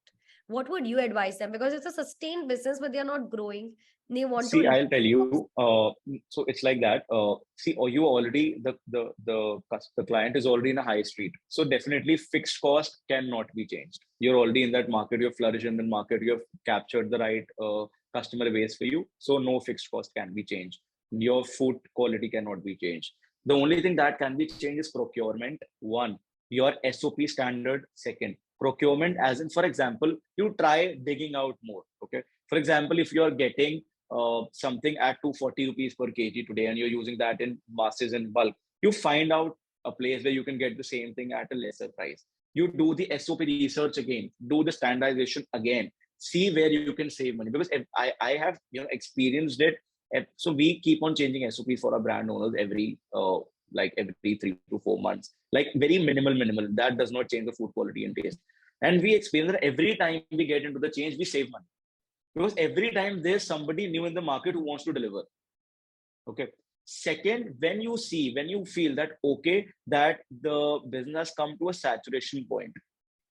What would you advise them, because it's a sustained business but they are not growing, they want to See, reduce I'll tell you. costs? So it's like that. See, or you already the client is already in a high street. So definitely fixed cost cannot be changed. You're already in that market. You've flourished in the market. You've captured the right customer base for you. So no fixed cost can be changed. Your food quality cannot be changed. The only thing that can be changed is procurement. One, your SOP standard. Second, procurement. As in, for example, you try digging out more. Okay. For example, if you are getting something at 240 rupees per kg today and you're using that in masses and bulk, you find out a place where you can get the same thing at a lesser price. You do the SOP research again, do the standardization again, see where you can save money. Because if I have experienced it. So we keep on changing SOPs for our brand owners every like every 3 to 4 months, like very minimal. That does not change the food quality and taste. And we experience that every time we get into the change, we save money because every time there's somebody new in the market who wants to deliver. Okay. Second, when you feel that okay, that the business has come to a saturation point,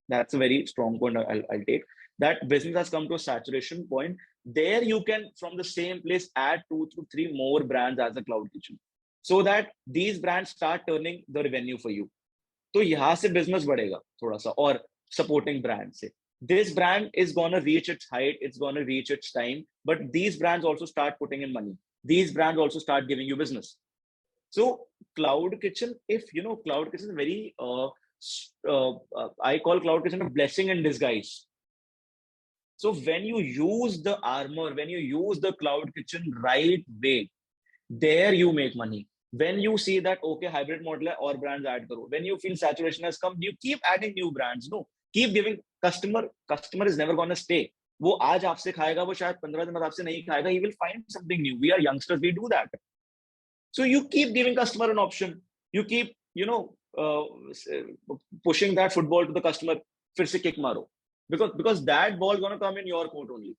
that's a very strong point. I'll take that business has come to a saturation point. There you can from the same place add 2 to 3 more brands as a cloud kitchen, so that these brands start turning the revenue for you. तो यहाँ से business बढ़ेगा थोड़ा सा और supporting brand से. This brand is gonna reach its height, it's gonna reach its time, but these brands also start putting in money. These brands also start giving you business. So cloud kitchen, if cloud kitchen is very, I call cloud kitchen a blessing in disguise. So when you use the armor, when you use the cloud kitchen right way, there you make money. When you see that okay, hybrid model hai, or brands add karo. When you feel saturation has come, you keep adding new brands. No, keep giving. Customer is never gonna stay. वो आज आपसे खाएगा, वो शायद 15 दिन बाद आपसे नहीं खाएगा. He will find something new. We are youngsters, we do that. So you keep giving customer an option. You keep pushing that football to the customer. फिर से kick मारो, because that ball gonna come in your court only.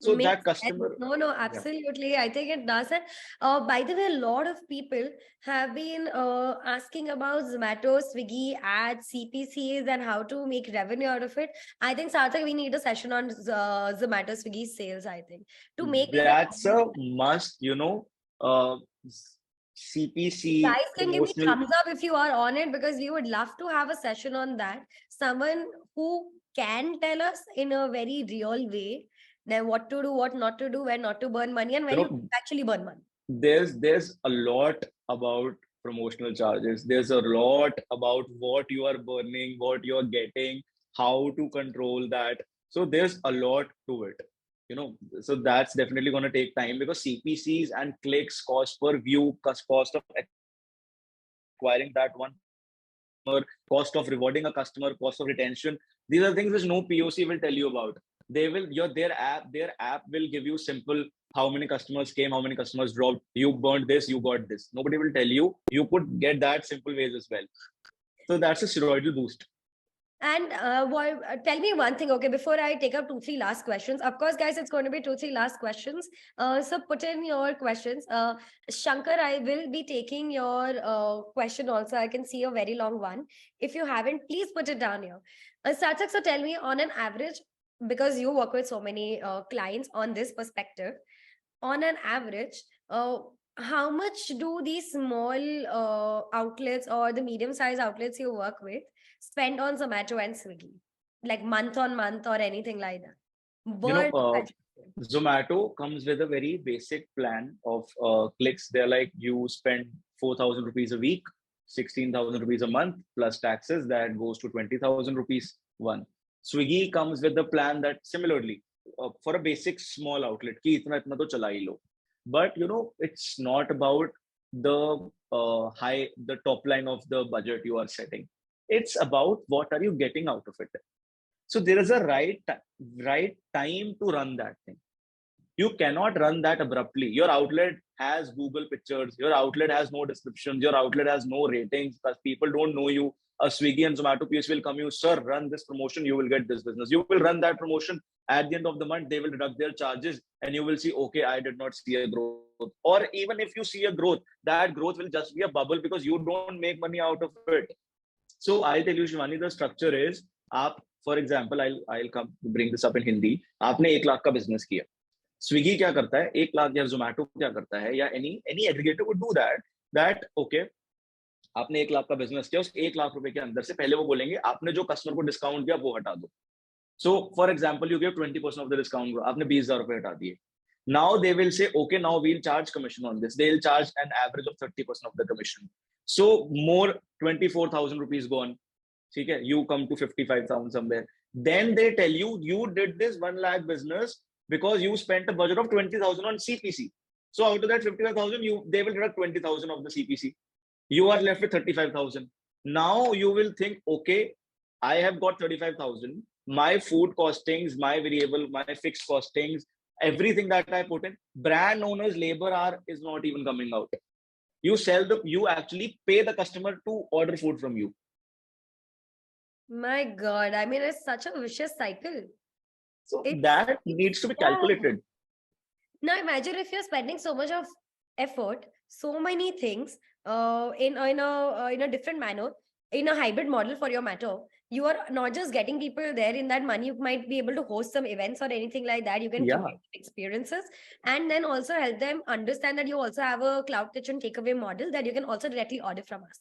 So Makes that customer. sense. No, Yeah. absolutely. I think it does. And by the way, a lot of people have been asking about Zomato, Swiggy ads, CPCs, and how to make revenue out of it. I think, Sarthak, we need a session on Zomato, Swiggy sales, I think, to make it That's a must, uh, CPC, Guys can give me promotional. thumbs up if you are on it, because we would love to have a session on that. Someone who can tell us in a very real way then what to do, what not to do, where not to burn money, and where you actually burn money. There's a lot about promotional charges. There's a lot about what you are burning, what you are getting, how to control that. So there's a lot to it. So that's definitely going to take time, because CPCs and clicks, cost per view, cost of acquiring that one customer, cost of rewarding a customer, cost of retention, these are things which no POC will tell you about. Their app will give you simple, how many customers came, how many customers dropped, you burned this, you got this. Nobody will tell you. You could get that simple ways as well. So that's a steroidal boost. And tell me one thing, okay, before I take up 2, 3 last questions. Of course, guys, it's going to be 2, 3 last questions. So put in your questions. Shankar, I will be taking your question also. I can see a very long one. If you haven't, please put it down here. Sarthak, so tell me, on an average, because you work with so many clients on this perspective, on an average, how much do these small outlets or the medium-sized outlets you work with spend on Zomato and Swiggy, like month on month or anything like that? Zomato comes with a very basic plan of clicks. They're like, you spend 4,000 rupees a week, 16,000 rupees a month, plus taxes, that goes to 20,000 rupees one. Swiggy comes with the plan that similarly, for a basic small outlet, ki itna to chala hi lo. But it's not about the the top line of the budget you are setting. It's about what are you getting out of it. So there is a right time to run that thing. You cannot run that abruptly. Your outlet has Google pictures. Your outlet has no descriptions. Your outlet has no ratings, because people don't know you. A Swiggy and Zomato PS will come, you, sir, run this promotion, you will get this business. You will run that promotion. At the end of the month, they will deduct their charges, and you will see, okay, I did not see a growth. Or even if you see a growth, that growth will just be a bubble, because you don't make money out of it. So I'll tell you, Shivani, the structure is, for example, I'll come bring this up in Hindi. आपने 1 लाख का business किया. Swiggy क्या करता है, 1 लाख, या जोमेटो क्या करता है, या any aggregator would do that okay, आपने 1 लाख का बिजनेस किया, उस 1 लाख रुपए के अंदर से पहले वो बोलेंगे आपने जो कस्टमर को डिस्काउंट किया वो हटा दो. So for example, you give 20% of the discount, आपने 20,000 रुपए हटा दिए. Now they will say, okay, now we'll charge commission on this. They'll charge an average of 30% of the commission. So more 24,000 rupees gone. Okay, you come to 55,000 somewhere. Then they tell you, you did this 1 lakh business because you spent a budget of 20,000 on CPC. So out of that 55,000, they will deduct 20,000 of the CPC. You are left with 35,000. Now you will think, okay, I have got 35,000. My food costings, my variable, my fixed costings, everything that I put in, brand owner's labor hour is not even coming out. You actually pay the customer to order food from you. My God, I mean, it's such a vicious cycle. So that needs to be calculated. Now imagine if you're spending so much of effort, so many things in a different manner, in a hybrid model for your matter. You are not just getting people there. In that money, you might be able to host some events or anything like that. You can create experiences, and then also help them understand that you also have a cloud kitchen takeaway model that you can also directly order from us.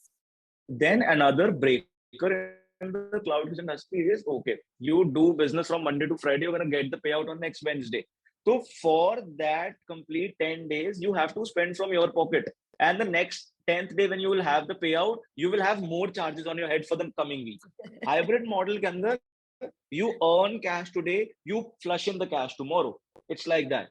Then another breaker in the cloud kitchen industry is, okay, you do business from Monday to Friday, you're going to get the payout on next Wednesday. So for that complete 10 days, you have to spend from your pocket. And the next 10th day when you will have the payout, you will have more charges on your head for the coming week. Hybrid model ke andar, you earn cash today, you flush in the cash tomorrow. It's like that.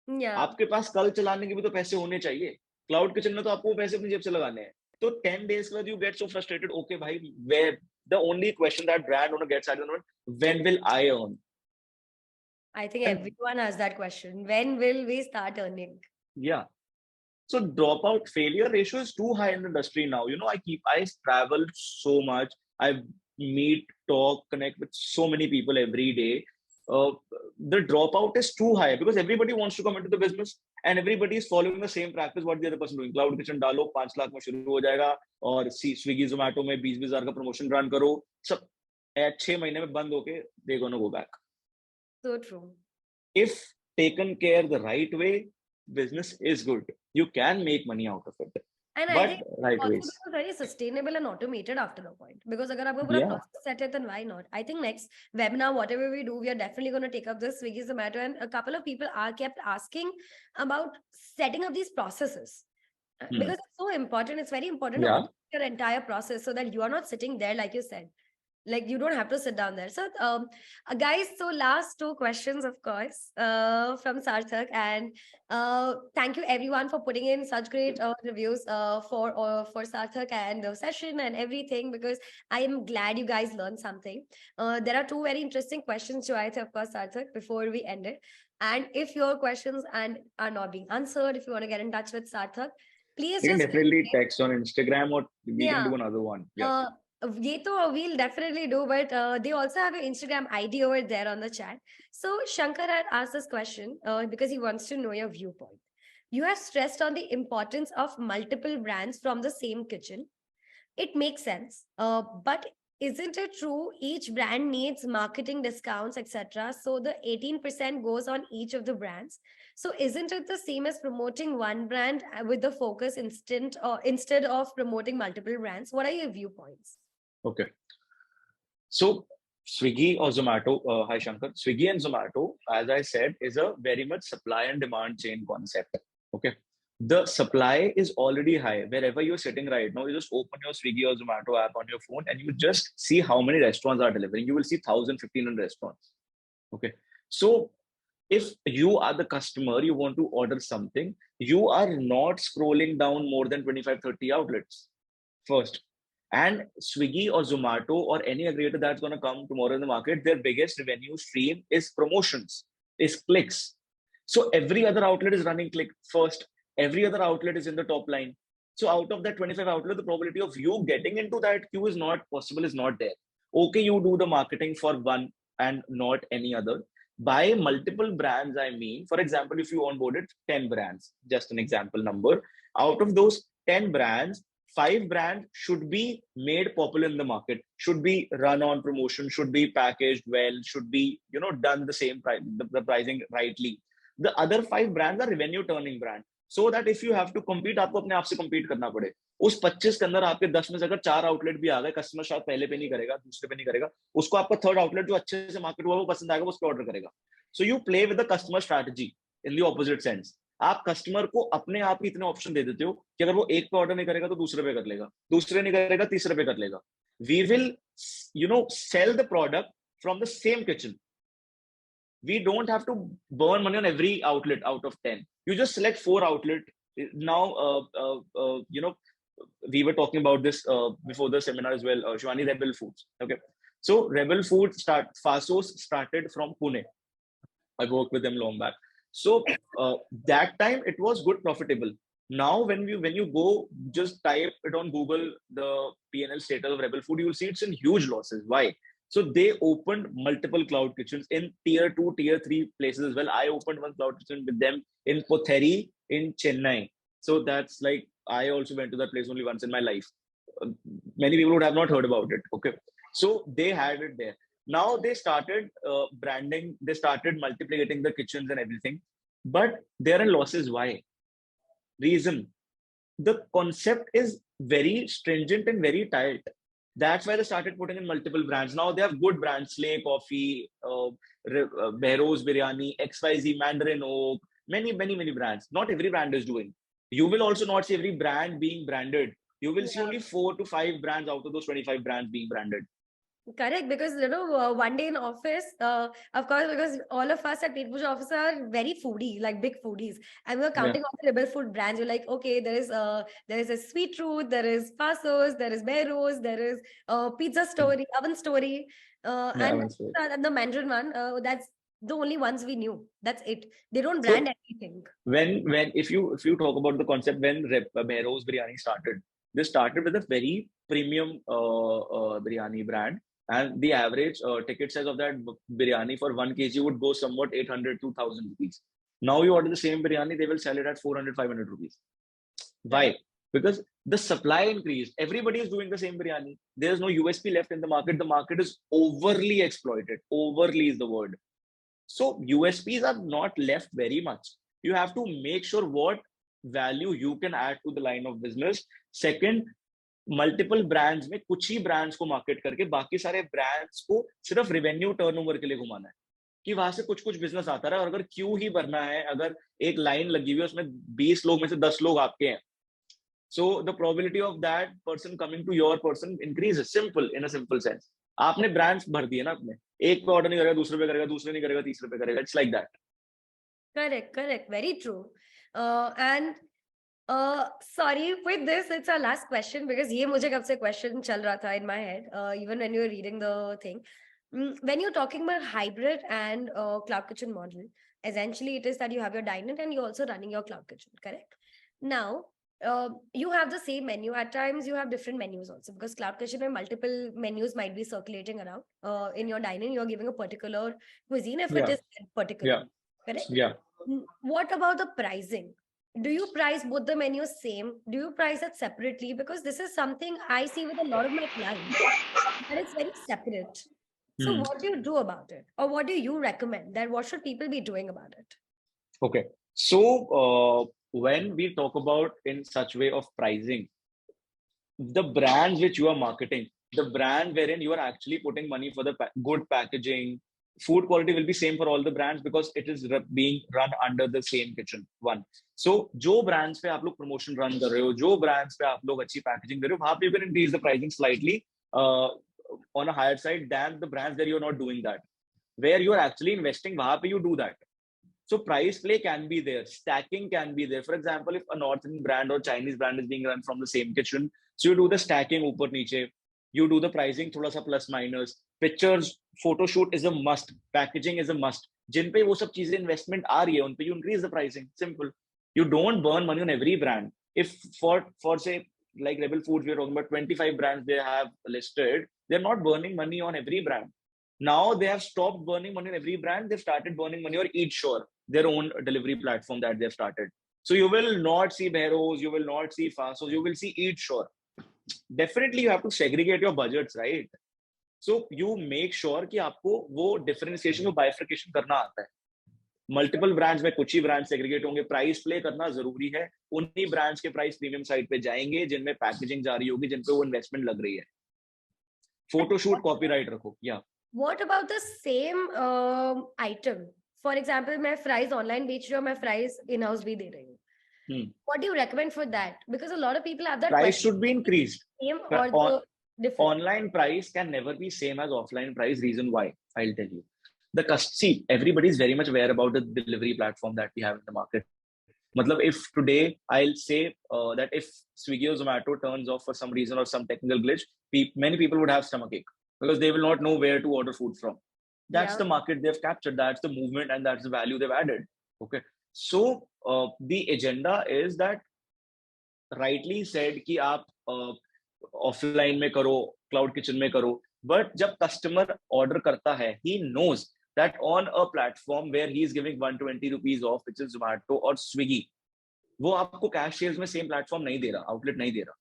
Yeah. आपके पास कल चलाने के भी तो पैसे होने चाहिए. Cloud kitchen में तो आपको पैसे अपनी जेब से लगाने हैं. So 10 days के बाद you get so frustrated. Okay, bhai, where the only question that brand owner gets at the moment, when will I earn? I think everyone has that question. When will we start earning? Yeah. So dropout failure ratio is too high in the industry now. I travel so much. I meet, talk, connect with so many people every day. The dropout is too high because everybody wants to come into the business and everybody is following the same practice what the other person doing. Cloud kitchen डालो 5 लाख में शुरू हो जाएगा और Swiggy Zomato में 20,000 का promotion run करो. सब 6 महीने में बंद होके they're gonna go back. So true. If taken care the right way, business is good. You can make money out of it, And I but think right also ways. becomes very sustainable and automated after the point. Because agar aapko pura Yeah. process set hai, then why not? I think next webinar, whatever we do, we are definitely going to take up this Swiggy Zomato. And a couple of people are kept asking about setting up these processes. Hmm. Because it's so important. It's very important to Yeah. automate your entire process so that you are not sitting there, like you said. Like you don't have to sit down there. So guys, so last two questions, of course, from Sarthak. And thank you everyone for putting in such great reviews for Sarthak and the session and everything, because I am glad you guys learned something. There are two very interesting questions to answer, of course, Sarthak, before we end it. And if your questions and are not being answered, if you want to get in touch with Sarthak, please You can just definitely text on Instagram, or we can yeah. do another one. Yeah. uh, ये तो we'll definitely do, but they also have an Instagram ID over there on the chat. So Shankar had asked this question because he wants to know your viewpoint. You have stressed on the importance of multiple brands from the same kitchen. It makes sense. But isn't it true each brand needs marketing discounts, etc.? So the 18% goes on each of the brands. So isn't it the same as promoting one brand with the focus instead of promoting multiple brands? What are your viewpoints? Okay. So Swiggy or Zomato, hi Shankar. Swiggy and Zomato, as I said, is a very much supply and demand chain concept. Okay. The supply is already high. Wherever you're sitting right now, you just open your Swiggy or Zomato app on your phone and you just see how many restaurants are delivering. You will see 1,000, 1,500 restaurants. Okay. So if you are the customer, you want to order something, you are not scrolling down more than 25, 30 outlets first. And Swiggy or Zomato or any aggregator that's going to come tomorrow in the market, their biggest revenue stream is promotions, is clicks. So every other outlet is running click first. Every other outlet is in the top line. So out of that 25 outlet, the probability of you getting into that queue is not possible, is not there. Okay, you do the marketing for one and not any other. By multiple brands, I mean, for example, if you onboarded 10 brands, just an example number, out of those 10 brands, 5 brands should be made popular in the market, should be run on promotion, should be packaged well, should be, done the same price, the pricing rightly. The other 5 brands are revenue turning brand. So that if you have to compete, आपको अपने आप से compete करना पड़े. उस 25 के अंदर आपके 10 में से अगर 4 आउटलेट भी आ गए, कस्टमर शायद पहले पे नहीं करेगा, दूसरे पे नहीं करेगा, उसको आपका थर्ड आउटलेट जो अच्छे से मार्केट हुआ वो पसंद आएगा, वो उस पर ऑर्डर करेगा. So you play with the customer strategy in the opposite sense. आप कस्टमर को अपने आप ही इतने ऑप्शन दे देते हो कि अगर वो एक पे ऑर्डर नहीं करेगा तो दूसरे पे कर लेगा, दूसरे नहीं करेगा तीसरे पे कर लेगा. We will sell the product from the same kitchen. We don't have to burn money on every outlet out of 10. You just select 4 outlet. Now we were talking about this before the seminar as well. Shivani, Rebel Foods. Okay, so Rebel Foods Fasos started from Pune. I worked with them long back. So that time it was good, profitable. Now when you go just type it on Google, the P&L status of Rebel Food, you will see it's in huge losses. Why? So they opened multiple cloud kitchens in tier 2, tier 3 places as well. I opened one cloud kitchen with them in Potheri in Chennai. So that's like, I also went to that place only once in my life. Many people would have not heard about it. Okay. So they had it there. Now they started branding, they started multiplicating the kitchens and everything, but they're in losses. Why? Reason: the concept is very stringent and very tight. That's why they started putting in multiple brands. Now they have good brands: Slay Coffee, Behro's Biryani, XYZ, Mandarin Oak, many brands. Not every brand is doing. You will also not see every brand being branded. You will see only 4 to 5 brands out of those 25 brands being branded. Correct, because one day in office, of course, because all of us at Petpooja office are very foodie, like big foodies, and we were Yeah. counting all the Rebel Food brands. You're like, okay, there is a Sweet Root, there is Pasos, there is Behro's, there is Pizza Story, Oven Story, Yeah, and the Mandarin one. That's the only ones we knew. That's it. They don't brand anything. When if you talk about the concept, when Behro's Biryani started, they started with a very premium biryani brand, and the average ticket size of that biryani for 1 kg would go somewhat 800 to 1,000 rupees. Now you order the same biryani, they will sell it at 400, 500 rupees. Why? Because the supply increased. Everybody is doing the same biryani. There's no USP left in the market. The market is overly exploited. Overly is the word. So USPs are not left very much. You have to make sure what value you can add to the line of business. Second, multiple brands में कुछ ही brands को market करके बाकी सारे brands को सिर्फ revenue turnover के लिए घुमाना है, कि वहां से कुछ कुछ बिजनेस आता रहा है। और अगर क्यू ही भरना है, अगर एक लाइन लगी हुई है उसमें 20 लोग में से 10 लोग आपके हैं, so the probability of that person coming to your person increases, simple, in a simple sense. आपने ब्रांड्स भर दिए ना अपने, एक पे ऑर्डर नहीं करेगा, दूसरे पे करेगा, दूसरे नहीं करेगा, तीसरे पे करेगा, it's like that. Correct, very true. And sorry, with this, it's our last question because ये मुझे कब से question चल रहा था in my head, even when you were reading the thing. When you're talking about hybrid and cloud kitchen model, essentially it is that you have your dine-in and you're also running your cloud kitchen, correct? Now, you have the same menu. At times, you have different menus also because cloud kitchen में multiple menus might be circulating around. In your dine-in, you're giving a particular cuisine if it is particular, correct? Yeah. What about the pricing? Do you price both the menus same? Do you price it separately? Because this is something I see with a lot of my clients, and it's very separate. So what do you do about it? Or what do you recommend? That what should people be doing about it? Okay. So when we talk about in such way of pricing, the brands which you are marketing, the brand wherein you are actually putting money for the good packaging, food quality will be same for all the brands because it is being run under the same kitchen. One. So जो brands पे आप लोग promotion run कर रहे हो, जो brands पे आप लोग अच्छी packaging दे रहे हो, वहाँ पे you can increase the pricing slightly on a higher side than the brands where you're not doing that. Where you are actually investing, वहाँ पे you do that. So price play can be there, stacking can be there. For example, if a North Indian brand or Chinese brand is being run from the same kitchen, so you do the stacking ऊपर नीचे, you do the pricing थोड़ा सा plus minus. Pictures, photo shoot is a must, packaging is a must. जिन पे वो सब चीजें investment आ रही है, उन पे you increase the pricing. Simple. You don't burn money on every brand. If for say like Rebel Foods, we're talking about 25 brands they have listed, they're not burning money on every brand. Now they have stopped burning money on every brand. They've started burning money on Eat Sure, their own delivery platform that they've started. So you will not see Behros, you will not see Fasos, you will see Eat Sure. Definitely you have to segregate your budgets, right? So you make sure कि आपको वो differentiation को bifurcation करना आता है. Multiple brands में कुछ ही brands segregate होंगे, price play करना जरूरी है. उन्हीं brands के price premium side पे जाएंगे जिनमें packaging जा रही होगी, जिन पे वो investment लग रही है. Photo shoot copyright रखो, yeah. What about the same item? For example, मैं fries online बेच रही हूँ, मैं fries in-house भी दे रही हूँ. What do you recommend for that? Because a lot of people have that price should be increased. Same or the different? Online price can never be same as offline price. Reason why? I'll tell you. See, everybody is very much aware about the delivery platform that we have in the market. Matlab, if today I'll say that if Swiggy or Zomato turns off for some reason or some technical glitch, many people would have stomachache because they will not know where to order food from. That's the market they've captured. That's the movement and that's the value they've added. Okay. So the agenda is that rightly said कि आप offline में करो, cloud kitchen में करो, but जब customer order करता है, he knows that on a platform where he is giving 120 rupees off, which is Zomato or Swiggy, वो आपको cash sales में same platform नहीं दे रहा, outlet नहीं दे रहा.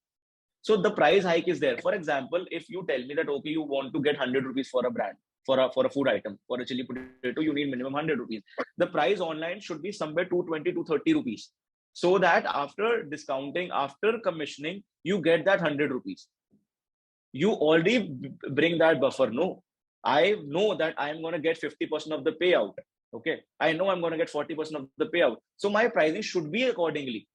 So the price hike is there. For example, if you tell me that okay, you want to get 100 rupees for a brand, for a food item, for a chili potato, you need minimum 100 rupees. The price online should be somewhere 220 to 30 rupees. So that after discounting, after commissioning, you get that 100 rupees. You already bring that buffer. No, I know that I'm going to get 50% of the payout. Okay. I know I'm going to get 40% of the payout. So my pricing should be accordingly.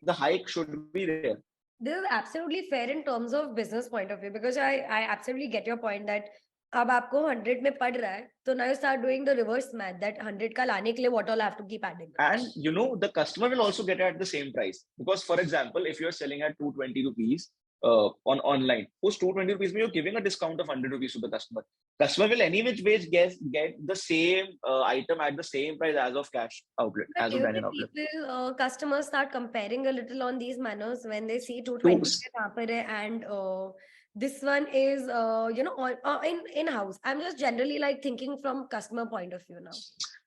The hike should be there. This is absolutely fair in terms of business point of view, because I absolutely get your point that अब आपको 100 में पड़ रहा है, तो now you start doing the reverse math that 100 का लाने के लिए what all I have to keep adding. And you know, the customer will also get at the same price, because for example, if you're selling at 220 rupees on online, those 220 rupees you're giving a discount of 100 rupees to the customer. Customer will any which ways get the same item at the same price as of cash outlet, but as of dine-in outlet. People, customers start comparing a little on these manners when they see 220 and this one is in-house. I'm just generally like thinking from customer point of view now.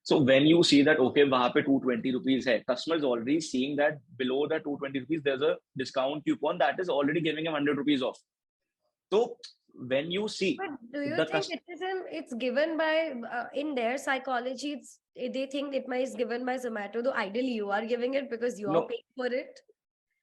So when you see that okay, वहाँ पे 220 rupees है, customer is already seeing that below that 220 rupees there's a discount coupon that is already giving him 100 rupees off. So when you see But do you the think it is it's given by in their psychology? They think it might is given by Zomato. Though ideally you are giving it because you are no, paying for it.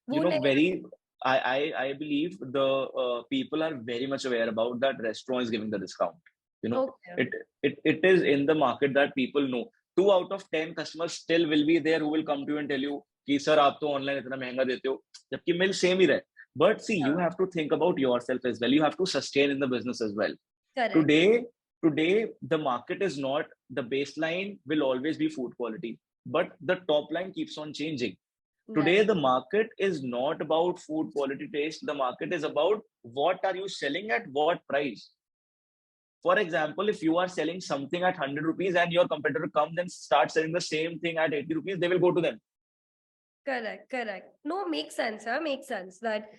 you वो know, नहीं very, I believe the people are very much aware about that restaurant is giving the discount. You know, okay. it is in the market that people know. 2 out of 10 customers still will be there who will come to you and tell you कि sir आप तो online इतना महंगा देते हो जबकि मिल same ही रहे. But see, you Yeah. have to think about yourself as well. You have to sustain in the business as well. Correct. Today the market is not, the baseline will always be food quality, but the top line keeps on changing. Today Right. the market is not about food quality taste, the market is about what are you selling at what price. For example, if you are selling something at 100 rupees and your competitor comes and starts selling the same thing at 80 rupees, they will go to them. Correct, correct. No, makes sense, huh? Makes sense that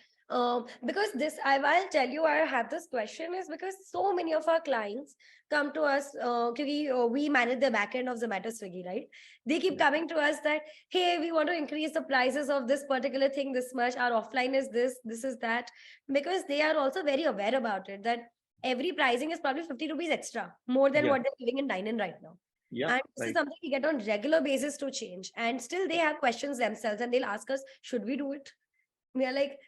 because this I'll tell you I have this question is because so many of our clients come to us we manage the back end of Zomato Swiggy, right? They keep Yeah. coming to us that hey, we want to increase the prices of this particular thing this much. Our offline is this is that, because they are also very aware about it that every pricing is probably 50 rupees extra more than Yeah, what they're giving in dine-in right now. yeah, And this is right. something we get on regular basis to change. And still they have questions themselves and they'll ask us, should we do it? We are like,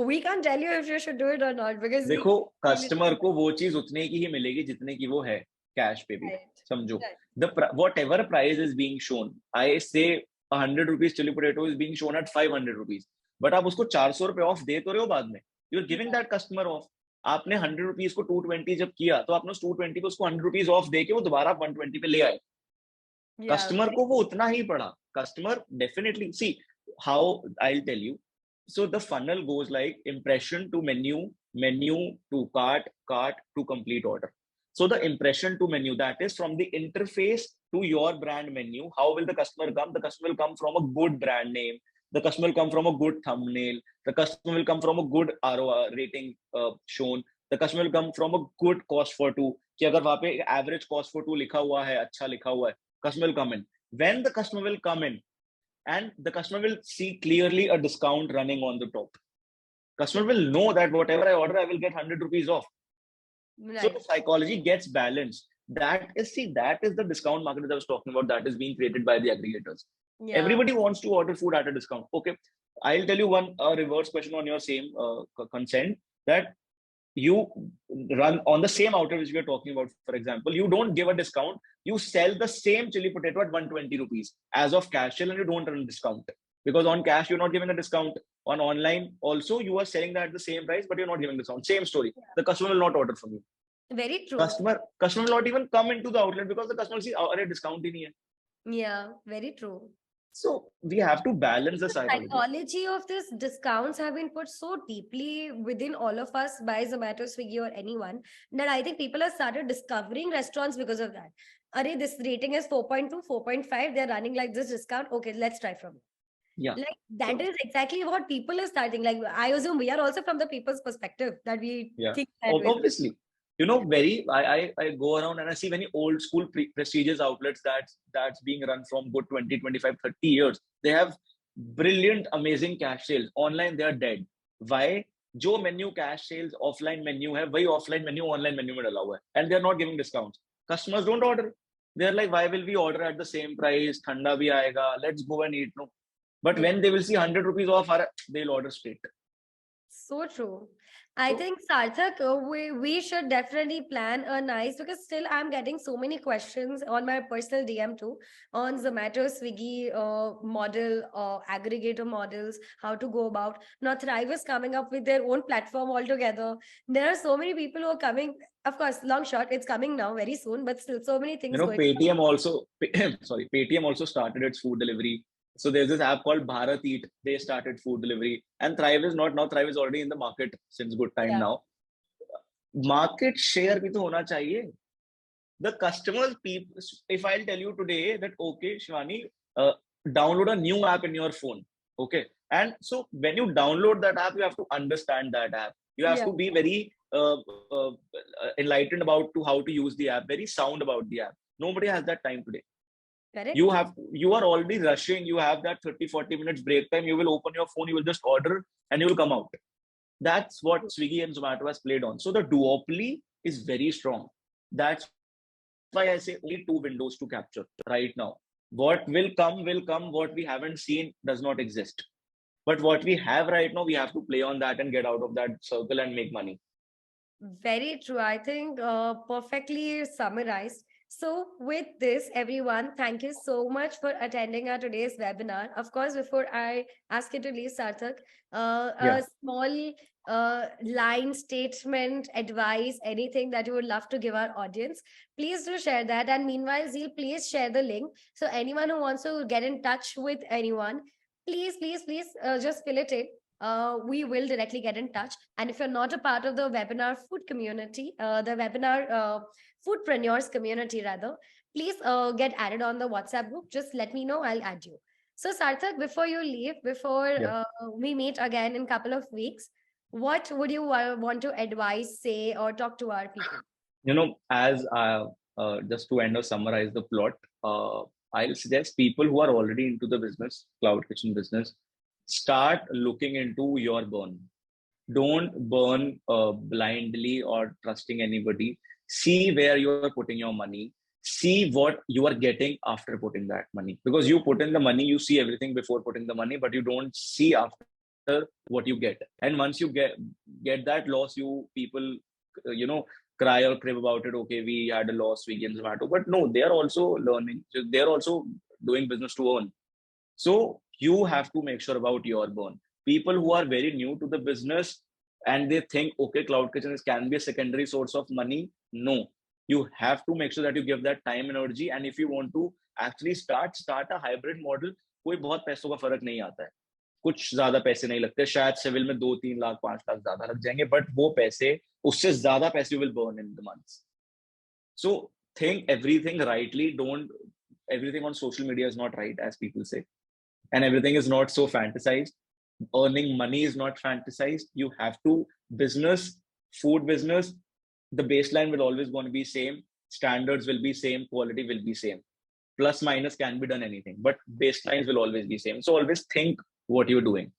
we can't tell you if you should do it or not because we देखो, feel it customer को वो चीज उतने की ही मिलेगी जितने की वो है, कैश पे भी. right. समझो, Right. the whatever price is being shown, I say 100 rupees chili potato is being shown at 500 rupees, but आप उसको 400 रुपए ऑफ दे तो रहे हो बाद में. You're giving Yeah. that customer off. आपने 100 रुपीज को 220 जब किया तो आपने उस 220 पे उसको 100 रुपीज ऑफ दे के वो दोबारा 120 पे ले आए. Yeah. कस्टमर को वो उतना ही पड़ा. Customer definitely see how, I tell you. So the funnel goes like impression to menu, menu to cart, cart to complete order. So the impression to menu, that is from the interface to your brand menu. How will the customer come? The customer will come from a good brand name. The customer will come from a good thumbnail. The customer will come from a good ROI rating shown. The customer will come from a good cost for two. कि अगर वहाँ पे average cost for two लिखा हुआ है, अच्छा लिखा हुआ है, customer will come in. When the customer will come in, and the customer will see clearly a discount running on the top. Customer will know that whatever I order, I will get 100 rupees off. So the Right. psychology gets balanced. That is the discount market that I was talking about, that is being created by the aggregators. Yeah. Everybody wants to order food at a discount. Okay, I'll tell you one reverse question on your same consent, that you run on the same outlet which we are talking about. For example, you don't give a discount, you sell the same chili potato at 120 rupees as of cash sale, and you don't run a discount, because on cash you're not giving a discount. On online also you are selling that at the same price, but you're not giving discount. Same story. The customer will not order from you. Very true. Customer will not even come into the outlet because the customer see a discount in here. Yeah, very true. So we have to balance the The psychology. psychology of this discounts have been put so deeply within all of us by Zomato, Swiggy, or anyone that I think people have started discovering restaurants because of that. Arey, this rating is 4.2, 4.5. They're running like this discount. Okay, let's try from it. Yeah. Like that So is exactly what people are starting. Like I assume we are also from the people's perspective that we yeah, think that way. obviously, you know, very I go around and I see many old school prestigious outlets that's being run from good 20, 25, 30 years. They have brilliant, amazing cash sales. Online they are dead. Why? जो menu cash sales offline menu है वही offline menu online menu में डाला हुआ है, and they are not giving discounts. Customers don't order. They are like why will we order at the same price, ठंडा भी आएगा, let's go and eat. No, but Yeah. when they will see 100 rupees off, they'll order straight. So true. I So think Sarthak, we should definitely plan a nice, because still I'm getting so many questions on my personal DM too on Zomato, Swiggy model, aggregator models, how to go about. Now Thrive is coming up with their own platform altogether. There are so many people who are coming. Of course, long shot, it's coming now very soon, but still so many you things know, going on. Paytm also sorry, Paytm also started its food delivery. So there's this app called Bharat Eat. They started food delivery, and Thrive is not now. Thrive is already in the market since good time Yeah. now. Market share भी तो होना चाहिए. The customers, people, if I'll tell you today that okay, Shivani, download a new app in your phone. Okay, and so when you download that app, you have to understand that app. You have Yeah. to be very enlightened about to how to use the app, very sound about the app. Nobody has that time today. Correct. You are already rushing. You have that 30-40 minutes break time. You will open your phone, you will just order, and you will come out. That's what Swiggy and Zomato has played on. So the duopoly is very strong. That's why I say only two windows to capture right now. What will come will come. What we haven't seen does not exist. But what we have right now, we have to play on that and get out of that circle and make money. Very true. I think perfectly summarized. So, with this, everyone, thank you so much for attending our today's webinar. Of course, before I ask you to leave, Sarthak, Yeah. a small line, statement, advice, anything that you would love to give our audience, please do share that. And meanwhile, Zeel, please share the link. So, anyone who wants to get in touch with anyone, please, just fill it in. We will directly get in touch. And if you're not a part of the webinar food community, the webinar foodpreneurs community rather, please get added on the WhatsApp group. Just let me know, I'll add you. So Sarthak, before you leave, before Yeah. we meet again in a couple of weeks, what would you want to advise, say, or talk to our people? As just to end or summarize the plot, I'll suggest people who are already into the business, cloud kitchen business, start looking into your burn. Don't burn blindly or trusting anybody. See where you are putting your money. See what you are getting after putting that money. Because you put in the money, you see everything before putting the money, but you don't see after what you get. And once you get that loss, you people, cry or crib about it. Okay, we had a loss, we gained Zomato. But no, they are also learning. So they're also doing business to earn. So you have to make sure about your burn. People who are very new to the business and they think, okay, cloud kitchen can be a secondary source of money. No, you have to make sure that you give that time, energy. And if you want to actually start a hybrid model, कोई बहुत पैसों का फर्क नहीं आता है. कुछ ज्यादा पैसे नहीं लगते, शायद सिविल में 2-3 लाख 5 लाख ज्यादा लग जाएंगे, बट वो पैसे उससे ज्यादा पैसे you will burn in the months. So think everything rightly. Don't everything on social media is not right, as people say, and everything is not so fantasized. Earning money is not fantasized. You have to business, food business. The baseline will always going to be same. Standards will be same. Quality will be same. Plus minus can be done anything, but baselines will always be same. So always think what you're doing.